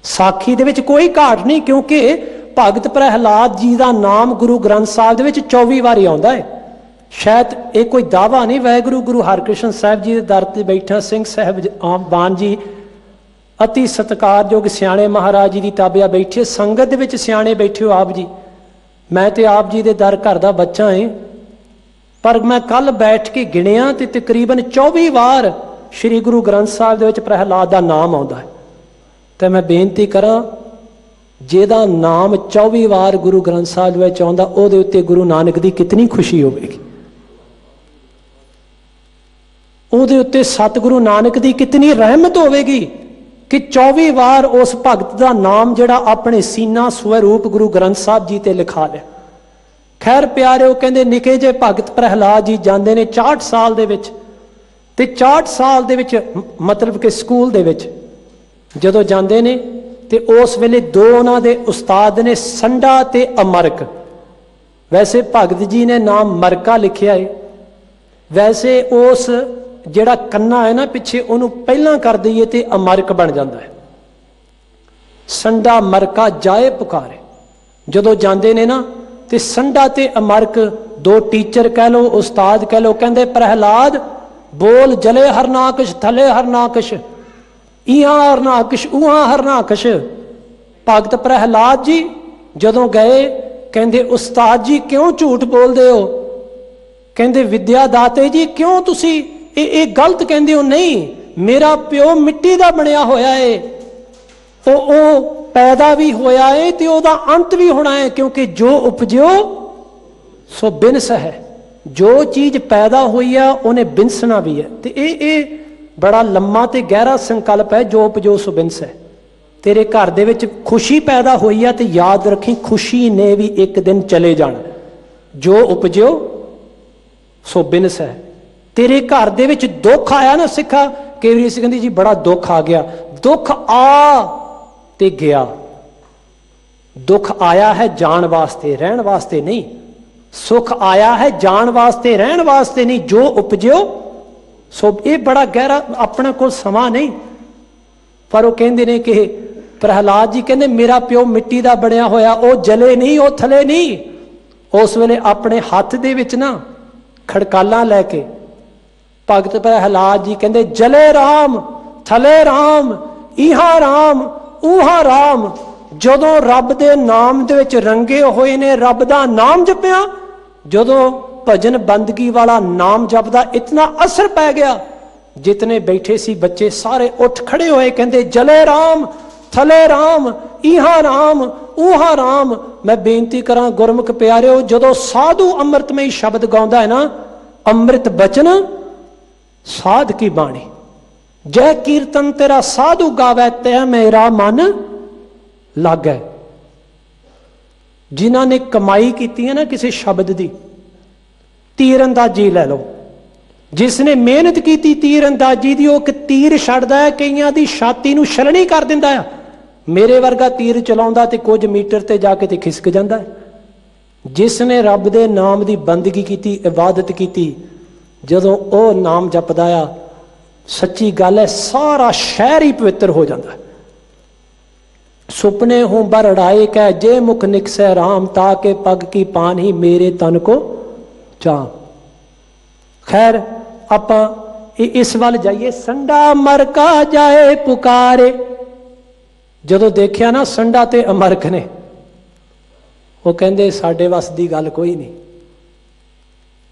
ਸਾਖੀ ਦੇ ਵਿੱਚ ਕੋਈ ਘਾਟ ਨਹੀਂ, ਕਿਉਂਕਿ ਭਗਤ ਪ੍ਰਹਿਲਾਦ ਜੀ ਦਾ ਨਾਮ ਗੁਰੂ ਗ੍ਰੰਥ ਸਾਹਿਬ ਦੇ ਵਿੱਚ 24 ਵਾਰੀ ਆਉਂਦਾ ਹੈ। ਸ਼ਾਇਦ ਇਹ ਕੋਈ ਦਾਵਾ ਨਹੀਂ। ਵਾਹਿਗੁਰੂ ਗੁਰੂ ਹਰਕ੍ਰਿਸ਼ਨ ਸਾਹਿਬ ਜੀ ਦੇ ਦਰ ਤੇ ਬੈਠਾ ਸਿੰਘ ਸਾਹਿਬ ਬਾਨ ਜੀ ਅਤੀ ਸਤਿਕਾਰਯੋਗ ਸਿਆਣੇ ਮਹਾਰਾਜ ਜੀ ਦੀ ਤਾਬਿਆ ਬੈਠੇ, ਸੰਗਤ ਦੇ ਵਿੱਚ ਸਿਆਣੇ ਬੈਠੇ ਹੋ ਆਪ ਜੀ। ਮੈਂ ਤੇ ਆਪ ਜੀ ਦੇ ਦਰ ਘਰ ਦਾ ਬੱਚਾ ਹਾਂ, ਪਰ ਮੈਂ ਕੱਲ ਬੈਠ ਕੇ ਗਿਣਿਆ ਤੇ ਤਕਰੀਬਨ 24 ਵਾਰ ਸ਼੍ਰੀ ਗੁਰੂ ਗ੍ਰੰਥ ਸਾਹਿਬ ਦੇ ਵਿੱਚ ਪ੍ਰਹਿਲਾਦ ਦਾ ਨਾਮ ਆਉਂਦਾ ਹੈ। ਤੇ ਮੈਂ ਬੇਨਤੀ ਕਰਾਂ, ਜਿਹਦਾ ਨਾਮ 24 ਵਾਰ ਗੁਰੂ ਗ੍ਰੰਥ ਸਾਹਿਬ ਦੇ ਵਿੱਚ ਆਉਂਦਾ, ਉਹਦੇ ਉੱਤੇ ਗੁਰੂ ਨਾਨਕ ਦੀ ਕਿਤਨੀ ਖੁਸ਼ੀ ਹੋਵੇਗੀ, ਉਹਦੇ ਉੱਤੇ ਸਤਿਗੁਰੂ ਨਾਨਕ ਦੀ ਕਿਤਨੀ ਰਹਿਮਤ ਹੋਵੇਗੀ ਕਿ 24 ਵਾਰ ਉਸ ਭਗਤ ਦਾ ਨਾਮ ਜਿਹੜਾ ਆਪਣੇ ਸੀਨਾ ਸਵਰੂਪ ਗੁਰੂ ਗ੍ਰੰਥ ਸਾਹਿਬ ਜੀ ਤੇ ਲਿਖਾ ਲਿਆ। ਖੈਰ ਪਿਆਰਿਓ, ਕਹਿੰਦੇ ਨਿੱਕੇ ਜਿਹੇ ਭਗਤ ਪ੍ਰਹਿਲਾਦ ਜੀ ਜਾਂਦੇ ਨੇ 64 ਸਾਲ ਦੇ ਵਿੱਚ, ਤੇ 64 ਸਾਲ ਦੇ ਵਿੱਚ ਮਤਲਬ ਕਿ ਸਕੂਲ ਦੇ ਵਿੱਚ ਜਦੋਂ ਜਾਂਦੇ ਨੇ ਤੇ ਉਸ ਵੇਲੇ ਦੋ ਉਹਨਾਂ ਦੇ ਉਸਤਾਦ ਨੇ, ਸੰਡਾ ਤੇ ਅਮਰਕ। ਵੈਸੇ ਭਗਤ ਜੀ ਨੇ ਨਾਮ ਮਰਕਾ ਲਿਖਿਆ ਹੈ, ਵੈਸੇ ਉਸ ਜਿਹੜਾ ਕੰਨਾ ਹੈ ਨਾ ਪਿੱਛੇ, ਉਹਨੂੰ ਪਹਿਲਾਂ ਕਰ ਦਈਏ ਤੇ ਅਮਰਕ ਬਣ ਜਾਂਦਾ ਹੈ। ਸੰਡਾ ਮਰਕਾ ਜਾਏ ਪੁਕਾਰੇ। ਜਦੋਂ ਜਾਂਦੇ ਨੇ ਨਾ ਤੇ ਸੰਡਾ ਤੇ ਅਮਰਕ ਦੋ ਟੀਚਰ ਕਹਿ ਲਓ, ਉਸਤਾਦ ਕਹਿ ਲਓ, ਕਹਿੰਦੇ ਪ੍ਰਹਿਲਾਦ ਬੋਲ ਜਲੇ ਹਰਨਾਕਸ਼ ਥਲੇ ਹਰਨਾਕਸ਼, ਇਹਾਂ ਹਰਨਾਕਸ਼ ਉਹਾਂ ਹਰਨਾਕਸ਼। ਭਗਤ ਪ੍ਰਹਿਲਾਦ ਜੀ ਜਦੋਂ ਗਏ, ਕਹਿੰਦੇ ਉਸਤਾਦ ਜੀ ਕਿਉਂ ਝੂਠ ਬੋਲਦੇ ਹੋ? ਕਹਿੰਦੇ ਵਿਦਿਆ ਦਾਤੇ ਜੀ ਕਿਉਂ ਤੁਸੀਂ ਇਹ ਗਲਤ ਕਹਿੰਦੇ ਹੋ? ਨਹੀਂ, ਮੇਰਾ ਪਿਓ ਮਿੱਟੀ ਦਾ ਬਣਿਆ ਹੋਇਆ ਏ, ਉਹ ਪੈਦਾ ਵੀ ਹੋਇਆ ਏ ਤੇ ਉਹਦਾ ਅੰਤ ਵੀ ਹੋਣਾ ਹੈ, ਕਿਉਂਕਿ ਜੋ ਉਪਜਿਓ ਸੋ ਬਿਨਸ ਹੈ। ਜੋ ਚੀਜ਼ ਪੈਦਾ ਹੋਈ ਆ ਉਹਨੇ ਬਿਨਸਣਾ ਵੀ ਹੈ। ਤੇ ਇਹ ਬੜਾ ਲੰਮਾ ਤੇ ਗਹਿਰਾ ਸੰਕਲਪ ਹੈ, ਜੋ ਉਪਜੋ ਸੋ ਬਿਨਸ ਹੈ। ਤੇਰੇ ਘਰ ਦੇ ਵਿੱਚ ਖੁਸ਼ੀ ਪੈਦਾ ਹੋਈ ਆ ਤੇ ਯਾਦ ਰੱਖੀ, ਖੁਸ਼ੀ ਨੇ ਵੀ ਇੱਕ ਦਿਨ ਚਲੇ ਜਾਣਾ। ਜੋ ਉਪਜਿਓ ਸੋ ਬਿਨਸ ਹੈ। ਤੇਰੇ ਘਰ ਦੇ ਵਿੱਚ ਦੁੱਖ ਆਇਆ ਨਾ ਸਿੱਖਾ, ਕਈ ਵਾਰੀ ਅਸੀਂ ਕਹਿੰਦੀ ਜੀ ਬੜਾ ਦੁੱਖ ਆ ਗਿਆ। ਦੁੱਖ ਆ ਤੇ ਗਿਆ। ਦੁੱਖ ਆਇਆ ਹੈ ਜਾਣ ਵਾਸਤੇ, ਰਹਿਣ ਵਾਸਤੇ ਨਹੀਂ। ਸੁੱਖ ਆਇਆ ਹੈ ਜਾਣ ਵਾਸਤੇ, ਰਹਿਣ ਵਾਸਤੇ ਨਹੀਂ। ਜੋ ਉਪਜਿਓ ਸੋ, ਇਹ ਬੜਾ ਗਹਿਰਾ, ਆਪਣੇ ਕੋਲ ਸਮਾਂ ਨਹੀਂ। ਪਰ ਉਹ ਕਹਿੰਦੇ ਨੇ ਕਿ ਪ੍ਰਹਿਲਾਦ ਜੀ ਕਹਿੰਦੇ ਮੇਰਾ ਪਿਓ ਮਿੱਟੀ ਦਾ ਬਣਿਆ ਹੋਇਆ, ਉਹ ਜਲੇ ਨਹੀਂ, ਉਹ ਥਲੇ ਨਹੀਂ। ਉਸ ਵੇਲੇ ਆਪਣੇ ਹੱਥ ਦੇ ਵਿੱਚ ਨਾ ਖੜਕਾਲਾਂ ਲੈ ਕੇ ਭਗਤ ਪ੍ਰਹਿਲਾਦ ਜੀ ਕਹਿੰਦੇ ਜਲੇ ਰਾਮ ਥਲੇ ਰਾਮ ਇਹਾਂ ਰਾਮ ਉਹਾਂ ਰਾਮ। ਜਦੋਂ ਰੱਬ ਦੇ ਨਾਮ ਦੇ ਵਿੱਚ ਰੰਗੇ ਹੋਏ ਨੇ, ਰੱਬ ਦਾ ਨਾਮ ਜਪਿਆ, ਜਦੋਂ ਭਜਨ ਬੰਦਗੀ ਵਾਲਾ ਨਾਮ ਜਪਦਾ ਇਤਨਾ ਅਸਰ ਪੈ ਗਿਆ, ਜਿਤਨੇ ਬੈਠੇ ਸੀ ਬੱਚੇ ਸਾਰੇ ਉੱਠ ਖੜੇ ਹੋਏ, ਕਹਿੰਦੇ ਜਲੇ ਰਾਮ ਥਲੇ ਰਾਮ ਇਹਾਂ ਰਾਮ ਉਹਾਂ ਰਾਮ। ਮੈਂ ਬੇਨਤੀ ਕਰਾਂ ਗੁਰਮੁਖ ਪਿਆਰਿਓ, ਜਦੋਂ ਸਾਧੂ ਅੰਮ੍ਰਿਤਮਈ ਸ਼ਬਦ ਗਾਉਂਦਾ ਹੈ ਨਾ, ਅੰਮ੍ਰਿਤ ਬਚਨ ਸਾਧ ਕੀ ਬਾਣੀ, ਜੈ ਕੀਰਤਨ ਤੇਰਾ ਸਾਧੂ ਗਾਵੇ ਤੈ ਮੇਰਾ ਮਨ ਲਾਗੈ। ਜਿਨ੍ਹਾਂ ਨੇ ਕਮਾਈ ਕੀਤੀ ਹੈ ਨਾ ਕਿਸੇ ਸ਼ਬਦ ਦੀ, ਤੀਰ ਅੰਦਾਜ਼ੀ ਲੈ ਲਓ, ਜਿਸ ਨੇ ਮਿਹਨਤ ਕੀਤੀ ਤੀਰ ਅੰਦਾਜ਼ੀ ਦੀ, ਉਹ ਇੱਕ ਤੀਰ ਛੱਡਦਾ ਹੈ, ਕਈਆਂ ਦੀ ਛਾਤੀ ਨੂੰ ਛਲਣੀ ਕਰ ਦਿੰਦਾ ਆ। ਮੇਰੇ ਵਰਗਾ ਤੀਰ ਚਲਾਉਂਦਾ ਤੇ ਕੁਝ ਮੀਟਰ ਤੇ ਜਾ ਕੇ ਤੇ ਖਿਸਕ ਜਾਂਦਾ ਹੈ। ਜਿਸ ਨੇ ਰੱਬ ਦੇ ਨਾਮ ਦੀ ਬੰਦਗੀ ਕੀਤੀ, ਇਬਾਦਤ ਕੀਤੀ, ਜਦੋਂ ਉਹ ਨਾਮ ਜਪਦਾ ਆ, ਸੱਚੀ ਗੱਲ ਹੈ ਸਾਰਾ ਸ਼ਹਿਰ ਹੀ ਪਵਿੱਤਰ ਹੋ ਜਾਂਦਾ ਹੈ। ਸੁਪਨੇ ਹੂੰ ਬਰੜਾਏ ਕਹਿ ਜੇ ਮੁਖ ਨਿਕਸੈ ਰਾਮ, ਤਾ ਕੇ ਪਗ ਕੀ ਪਾਨ ਹੀ ਮੇਰੇ ਤਨ ਕੋ ਚਾਮ। ਖੈਰ ਆਪਾਂ ਇਸ ਵੱਲ ਜਾਈਏ। ਸੰਡਾ ਮਰਕਾ ਜਾਏ ਪੁਕਾਰੇ। ਜਦੋਂ ਦੇਖਿਆ ਨਾ ਸੰਡਾ ਤੇ ਅਮਰਕ ਨੇ, ਉਹ ਕਹਿੰਦੇ ਸਾਡੇ ਵੱਸ ਦੀ ਗੱਲ ਕੋਈ ਨਹੀਂ।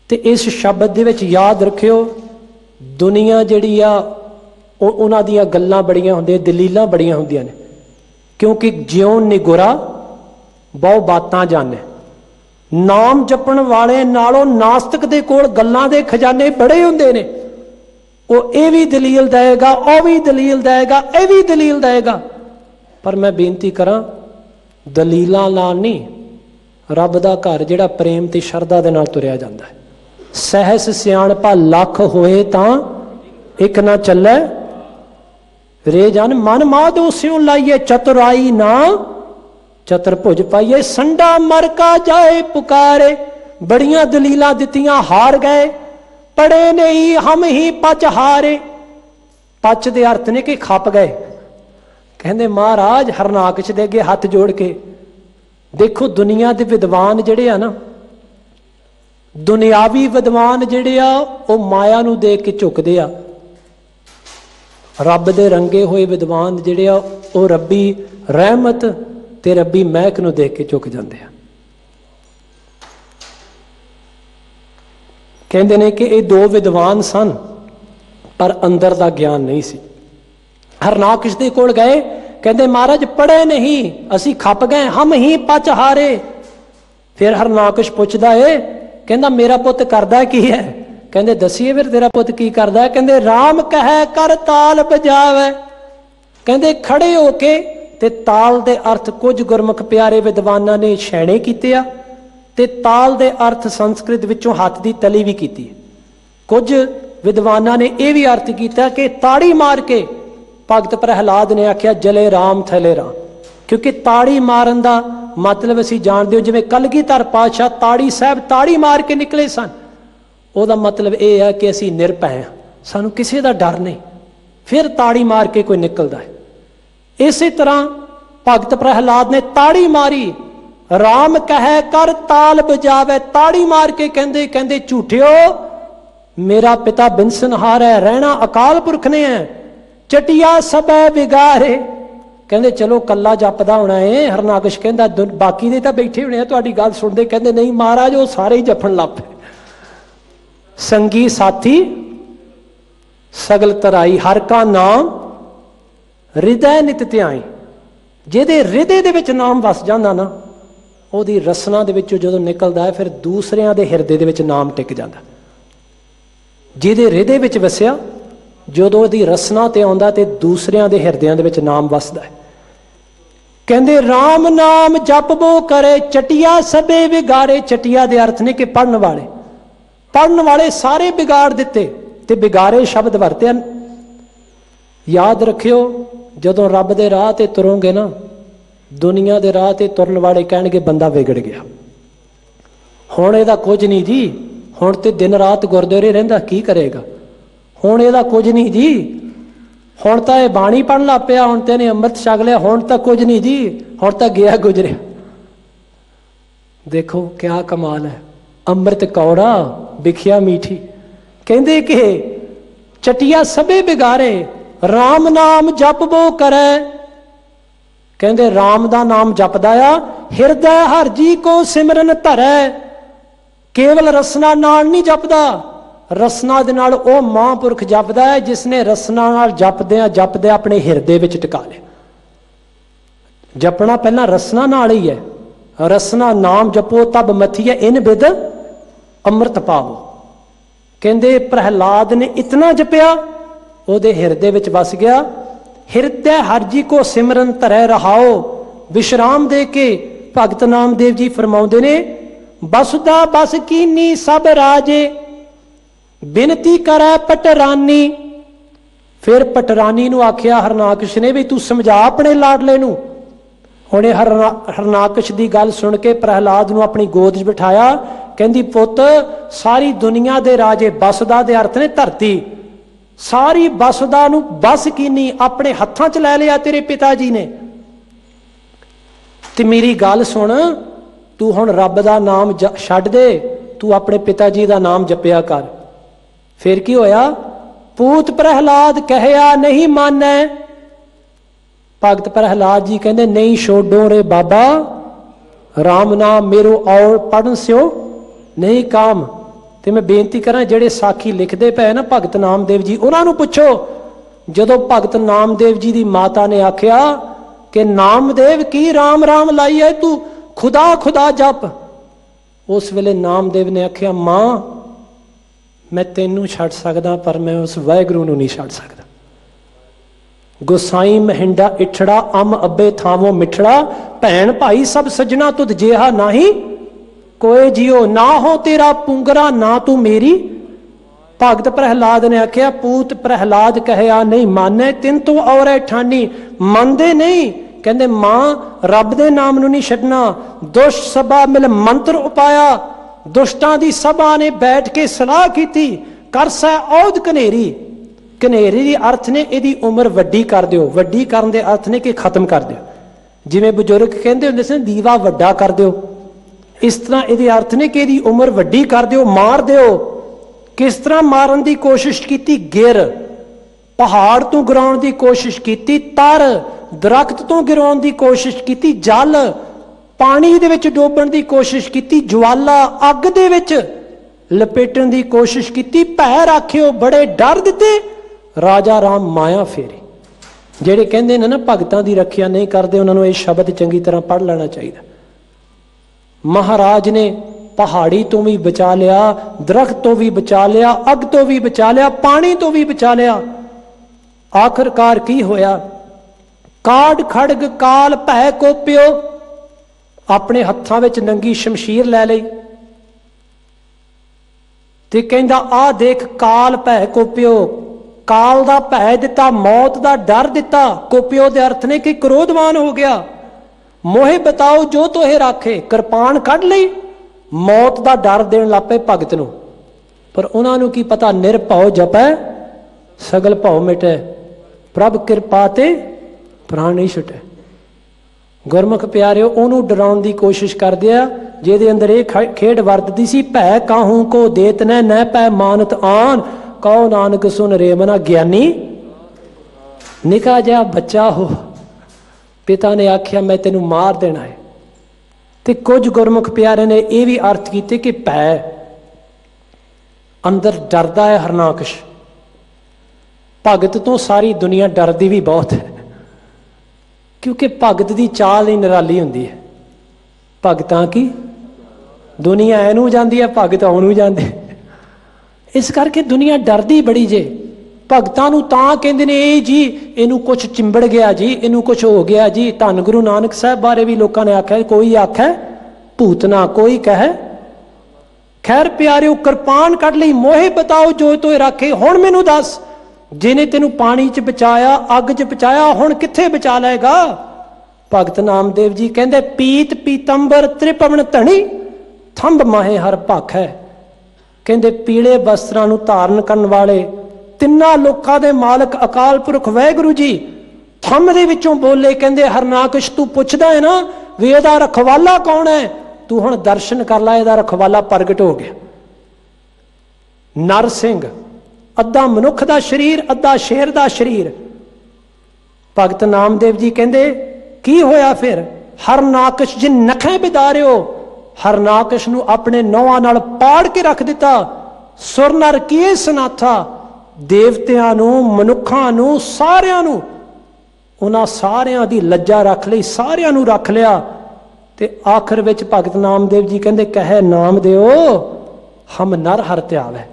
ਤੇ ਇਸ ਸ਼ਬਦ ਦੇ ਵਿੱਚ ਯਾਦ ਰੱਖਿਓ, ਦੁਨੀਆ ਜਿਹੜੀ ਆ ਉਹਨਾਂ ਦੀਆਂ ਗੱਲਾਂ ਬੜੀਆਂ ਹੁੰਦੀਆਂ, ਦਲੀਲਾਂ ਬੜੀਆਂ ਹੁੰਦੀਆਂ ਨੇ, ਕਿਉਂਕਿ ਜਿਉਂ ਨਿਗੁਰਾ ਬਹੁ ਬਾਤਾਂ ਜਾਣੇ। ਨਾਮ ਜਪਣ ਵਾਲੇ ਨਾਲੋਂ ਨਾਸਤਿਕ ਦੇ ਕੋਲ ਗੱਲਾਂ ਦੇ ਖਜ਼ਾਨੇ ਬੜੇ ਹੁੰਦੇ ਨੇ। ਉਹ ਇਹ ਵੀ ਦਲੀਲ ਦੇਗਾ, ਉਹ ਵੀ ਦਲੀਲ ਦੇਗਾ, ਇਹ ਵੀ ਦਲੀਲ ਦੇਗਾ। ਪਰ ਮੈਂ ਬੇਨਤੀ ਕਰਾਂ, ਦਲੀਲਾਂ ਨਾਲ ਨਹੀਂ, ਰੱਬ ਦਾ ਘਰ ਜਿਹੜਾ ਪ੍ਰੇਮ ਤੇ ਸ਼ਰਧਾ ਦੇ ਨਾਲ ਤੁਰਿਆ ਜਾਂਦਾ ਹੈ। ਸਹਿਸ ਸਿਆਣਪਾ ਲੱਖ ਹੋਏ ਤਾਂ ਇੱਕ ਨਾ ਚੱਲੇ, ਰੇ ਜਨ ਮਨ ਮਾਧੋ ਸਿਉ ਲਾਈਏ, ਚਤੁਰਾਈ ਨਾ ਚਤੁਰਭੁਜ ਪਾਈਏ। ਸੰਡਾ ਮਰਕਾ ਜਾਏ ਪੁਕਾਰੇ। ਬੜੀਆਂ ਦਲੀਲਾਂ ਦਿੱਤੀਆਂ, ਹਾਰ ਗਏ। ਪੜੇ ਨਹੀਂ ਹਮ ਹੀ ਪਚ ਹਾਰੇ। पच दे अर्थ ने कि खप गए। कहते महाराज हरनाकश दे अगे हथ जोड़ के देखो, दुनिया के विद्वान जिहड़े आ ना, दुनियावी विद्वान जिहड़े आ वो माया नूं देख के झुकदे आ, रब दे रंगे होए विद्वान जिहड़े आ वो रब्बी रहमत ते रब्बी महक नूं देख के झुक जांदे आ। कहंदे ने कि ये दो विद्वान सन पर अंदर दा ज्ञान नहीं सी। हरनाकश दे कोल गए, कहंदे महाराज पढ़े नहीं, असी खप गए, हम ही पच हारे। फिर हरनाकश पुछदा है, कहंदा मेरा पुत करदा की है? कहंदे दसीए फिर तेरा पुत की करदा है? कहंदे राम कहे कर ताल बजावे। कहंदे खड़े होके ते ताल दे अर्थ कुछ गुरमुख प्यारे विद्वानां ने छैणे कीते आ ते ताल दे अर्थ संस्कृत विचों हथ दी तली भी कीती। कुछ विद्वानां ने यह भी अर्थ किया कि ताड़ी मार के भगत प्रहलाद ने आख्या जले राम थले राम, क्योंकि ताड़ी मारन दा मतलब असीं जानदे हो, जिवें कलगीधर पातशाह ताड़ी साहब ताड़ी मार के निकले सन, ਉਹਦਾ मतलब यह है कि असीं निरभै हां, सानूं किसी का डर नहीं, फिर ताड़ी मार के कोई निकलदा है। इसी तरह भगत प्रहलाद ने ताड़ी मारी, राम कहे कर ताल बजावे, ताड़ी मार के कहंदे कहंदे झूठियो मेरा पिता बिनसनहार है, रहना अकाल पुरख ने है, चटिया सबे बिगारे। कहंदे चलो कला जपदा होना है। हरनाकश कहंदा बाकी दे तां बैठे होने आ तुहाडी गल सुनदे। कहंदे नहीं महाराज वो सारे ही जपण लग पए। संगी साथी सगल तराई, हर का नाम हृदय नित ध्याई। जिहदे हृदय दे विच नाम वस जांदा ना, ਉਹਦੀ ਰਸਨਾ ਦੇ ਵਿੱਚੋਂ ਜਦੋਂ ਨਿਕਲਦਾ ਹੈ ਫਿਰ ਦੂਸਰਿਆਂ ਦੇ ਹਿਰਦੇ ਦੇ ਵਿੱਚ ਨਾਮ ਟਿਕ ਜਾਂਦਾ। ਜਿਹਦੇ ਹਿਰਦੇ ਵਿੱਚ ਵਸਿਆ ਜਦੋਂ ਉਹਦੀ ਰਸਨਾ ਤੇ ਆਉਂਦਾ ਤੇ ਦੂਸਰਿਆਂ ਦੇ ਹਿਰਦਿਆਂ ਦੇ ਵਿੱਚ ਨਾਮ ਵਸਦਾ ਹੈ। ਕਹਿੰਦੇ ਰਾਮ ਨਾਮ ਜਪਬੋ ਕਰੇ ਚਟਿਆ ਸਭੇ ਵਿਗਾੜੇ। ਚਟਿਆ ਦੇ ਅਰਥ ਨੇ ਕਿ ਪੜਨ ਵਾਲੇ ਸਾਰੇ ਵਿਗਾੜ ਦਿੱਤੇ ਤੇ ਵਿਗਾੜੇ ਸ਼ਬਦ ਵਰਤਿਆ। ਯਾਦ ਰੱਖਿਓ ਜਦੋਂ ਰੱਬ ਦੇ ਰਾਹ ਤੇ ਤੁਰੋਗੇ ਨਾ, दुनिया के राह ते तुरन वाले कहणगे बंदा विगड़ गया। हुण इहदा कुछ नहीं जी, हुण ते दिन रात गुरद्वारे रहिंदा की करेगा। हुण इहदा कुछ नहीं जी, हुण तां इह बाणी पढ़न लग पिया, हुण ते इहने अमृत छक लिया, हुण तां कुछ नहीं जी, हुण तां गया गुजरिया। देखो क्या कमाल है। अमृत कौड़ा विखिया मीठी। कहंदे कि चटिया सबे बिगारे, राम नाम जपबो करे। कहंदे राम दा नाम जपदा आ, हिरदय हर जी को सिमरन धरै। केवल रसना नाल नहीं जपदा, रसना दे नाल ओ महापुरख जपदा है जिसने रसना नाल जपदे अपने हिरदे विच टिका लिया। जपना पहला रसना नाल ही है। रसना नाम जपो तब मथिए इन बिद अमृत पावो। कहंदे प्रहलाद ने इतना जपिया, ओदे हिरदे विच वस गया। हिरदय हर जी को सिमरन धरै रहाओ। विश्राम दे के भगत नामदेव जी फरमाउंदे ने, बसदा बस कीनी सब राजे, बिनती करै पटरानी। फिर पटरानी नूं आख्या हरनाकश ने भी तू समझा अपने लाडले नूं। हुणे हरनाकश दी गल सुन के प्रहलाद नूं अपनी गोद 'च बिठाया। कहंदी पुੱਤ सारी दुनिया दे राजे, बसदा दे अर्थ ने धरती, सारी बसदा नूं बस कीनी अपने हत्थां 'च लै लिया तेरे पिता जी ने। ते मेरी गल सुन, तू हुण रब दा नाम छड्ड दे, तू अपने पिता जी दा नाम जपिया कर। फिर की होया? पूत प्रहलाद कहया नहीं मानै। भगत प्रहलाद जी कहंदे नहीं छोड़ो रे बाबा, राम नाम मेरो और पढ़न स्यो नहीं काम। तो मैं बेनती करा जेडे साखी लिखते पे ना भगत नामदेव जी, उन्होंने पुछो जदों भगत नामदेव जी की माता ने आख्या कि नामदेव की राम राम लाई है, तू खुदा खुदा जप। उस वेले नामदेव ने आख्या मां मैं तेनू छड़ सकदा पर मैं उस वाहिगुरू नूं नहीं छड़ सकदा। गोसाई महिंडा इठड़ा अम अब्बे थावों मिठड़ा, भैन भाई सब सजना तुद जेहा नाही कोई जियो, ना हो तेरा पुंगरा ना तू मेरी। भगत प्रहलाद ने आख्या पूत प्रहलाद कहया नहीं माने, तिन तो और ठानी। मनदे नहीं, कहंदे मां रब दे नाम नूं नहीं छड्डना। दुष्ट सभा मिल मंत्र उपाया, दुष्टां दी सभा ने बैठ के सलाह कीती, कर सै औद कनेरी ਘਨੇਰੇ ਦੀ अर्थ ने ਇਹਦੀ उम्र ਵੱਡੀ कर ਦਿਓ, ਵੱਡੀ ਕਰਨ ਦੇ अर्थ ने कि खत्म कर ਦਿਓ। जिवें बजुर्ग कहते ਹੁੰਦੇ ਸੀ ਦੀਵਾ ਵੱਡਾ कर ਦਿਓ, इस तरह ਇਹਦੇ अर्थ ने कि ਇਹਦੀ उम्र ਵੱਡੀ कर ਦਿਓ, मार ਦਿਓ। किस तरह मारन की कोशिश की? गिर, पहाड़ तो गिराउण की कोशिश की, तर दरख्त तो गिराउण की कोशिश की, जल पानी दे विच डोबण की कोशिश की, ज्वाला अग दे विच लपेटण की कोशिश की, भै राखियो बड़े डर दिते, राजा राम माया फेरी। ਜਿਹੜੇ ਕਹਿੰਦੇ ਨੇ ਨਾ ਭਗਤਾਂ ਦੀ ਰੱਖਿਆ ਨਹੀਂ ਕਰਦੇ, ਉਹਨਾਂ ਨੂੰ ਇਹ ਸ਼ਬਦ ਚੰਗੀ ਤਰ੍ਹਾਂ ਪੜ੍ਹ ਲੈਣਾ ਚਾਹੀਦਾ। ਮਹਾਰਾਜ ਨੇ पहाड़ी तो भी बचा लिया, दरख्त तो भी बचा लिया, अग तो भी बचा लिया, पानी तो भी बचा लिया। आखिरकार की होया? काड़ खड़ग काल भै कोपियो, अपने हत्थां विच नंगी शमशीर लै लई ते कहंदा आ देख काल भै कोपियो, काल दा भै दिता, मौत दा डर दिता। कोपियो दे अर्थ ने कि क्रोधवान हो गया। मोहे बताओ जो तोहे राखे, कृपान कढ लई, मौत का डर देन लग पे भगत नूं। पर उन्होंने की पता, निरभौ जपै सगल भौ मिटै, प्रभ किरपा ते प्राण नहीं छुटै। गुरमुख प्यारिओ उन्होंने डराउण की कोशिश करदे आ, जिहदे अंदर ये खेड वरतदी सी, भै काहू को देत न पै मानत आन, कहो नानक सुन रे मना ज्ञानी। निका जिहा बच्चा हो, पिता ने आख्या मैं तेनू मार देना है। ते कुछ गुरमुख प्यारे ने यह भी अर्थ किए कि भै अंदर डरदा है हरनाकश। भगत तो सारी दुनिया डरदी भी बहुत है, क्योंकि भगत की चाल ही निराली हुंदी है। भगतां की दुनिया एनू जाती है, भगत आउणू जाते, इस करके दुनिया डरदी बड़ी जे। भगतां नूं तां कहंदे ने जी इनू कुछ चिंबड़ गया जी, इनू कुछ हो गया जी। धन गुरु नानक साहब बारे भी लोगों ने आख्या, कोई आखे भूतना, कोई कहे। खैर प्यारे कृपान कढ लई, मोहे बताओ जो तोए राखे। हुण मैनू दस, जिन्हें तेनू पानी च बचाया, अग च बचाया, हुण कित्थे बचा लेगा? भगत नामदेव जी कहंदे पीत पीतंबर त्रिपवन धनी, थंब माहे हर भख है। कहंदे पीले वस्त्रां नूं धारण करन वाले तिन्ना लोकां दे मालक अकाल पुरख वाहिगुरू जी थंब दे विचों बोले, कहंदे हरनाकश तू पुछदा है ना भी इहदा रखवाला कौन है, तू हुण दर्शन कर ला, इहदा रखवाला प्रगट हो गया। नर सिंह, अद्धा मनुख दा शरीर, अद्धा शेर दा शरीर। भगत नामदेव जी कहंदे की होया फिर? हरनाकश जिन नखें बिदारियो, हरनाकश नूं अपने नौहां नाल पाड़ के रख दिता। सुर नर किए सनाथा, देवतियां नूं, मनुखां नूं, सारियां नूं, उन्हां सारियां दी लज्जा रख लई, सारियां नूं रख लिया। ते आखिर विच भगत नामदेव जी कहंदे कहे नाम दिओ हम नर हर त्यावे।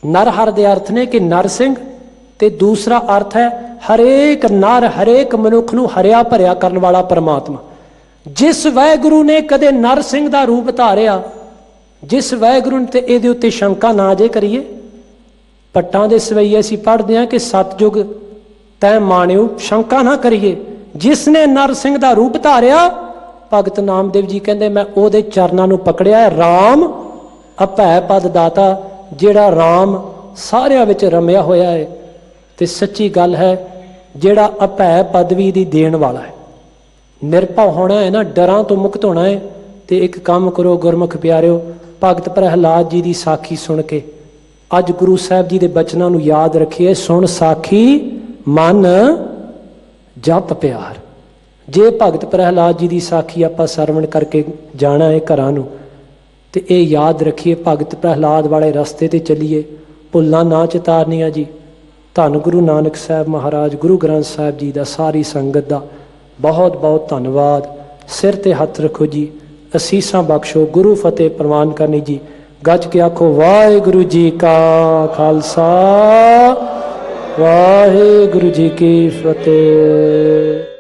नर हर दे अर्थ ने कि नर सिंह, ते दूसरा अर्थ है हरेक नर, हरेक मनुख नूं हरिया भरिया करन वाला परमात्मा। जिस वाहिगुरू ने कदे नर सिंह दा रूप धारिया, जिस वाहिगुरू ने, ते इहदे उत्ते शंका ना जे करिए। पट्टां दे सवैये असीं पढ़दे हां कि सतयुग तै माणिओ शंका ना करिए। जिसने नर सिंह दा रूप धारिया, भगत नामदेव जी कहंदे मैं ओहदे चरनां नूं पकड़िया। राम अभै पद दाता, जिहड़ा राम सारियां विच रमिया होया है, ते सच्ची गल है जिहड़ा अभै पदवी दी देण वाला है। निरभव होना है ना, डरां तो मुक्त होना है। ते एक काम करो गुरमुख प्यारिओ, भगत प्रहलाद जी की साखी सुन के अज गुरु साहब जी के बचनों को याद रखिए। सुन साखी मन जप प्यार। जे भगत प्रहलाद जी की साखी आप सरवण करके जाना है घरां नूं, ते ये याद रखिए भगत प्रहलाद वाले रस्ते ते चलीए, भुल्लां ना चितारनिया जी। धन गुरु नानक साहब महाराज, गुरु ग्रंथ साहब जी का, सारी संगत का बहुत बहुत धन्यवाद। सिर ते हथ रखो जी, असीसां बख्शो। गुरु फतेह प्रवान करनी जी। गज के आखो वाहिगुरु जी का खालसा, वाहिगुरु जी की फतेह।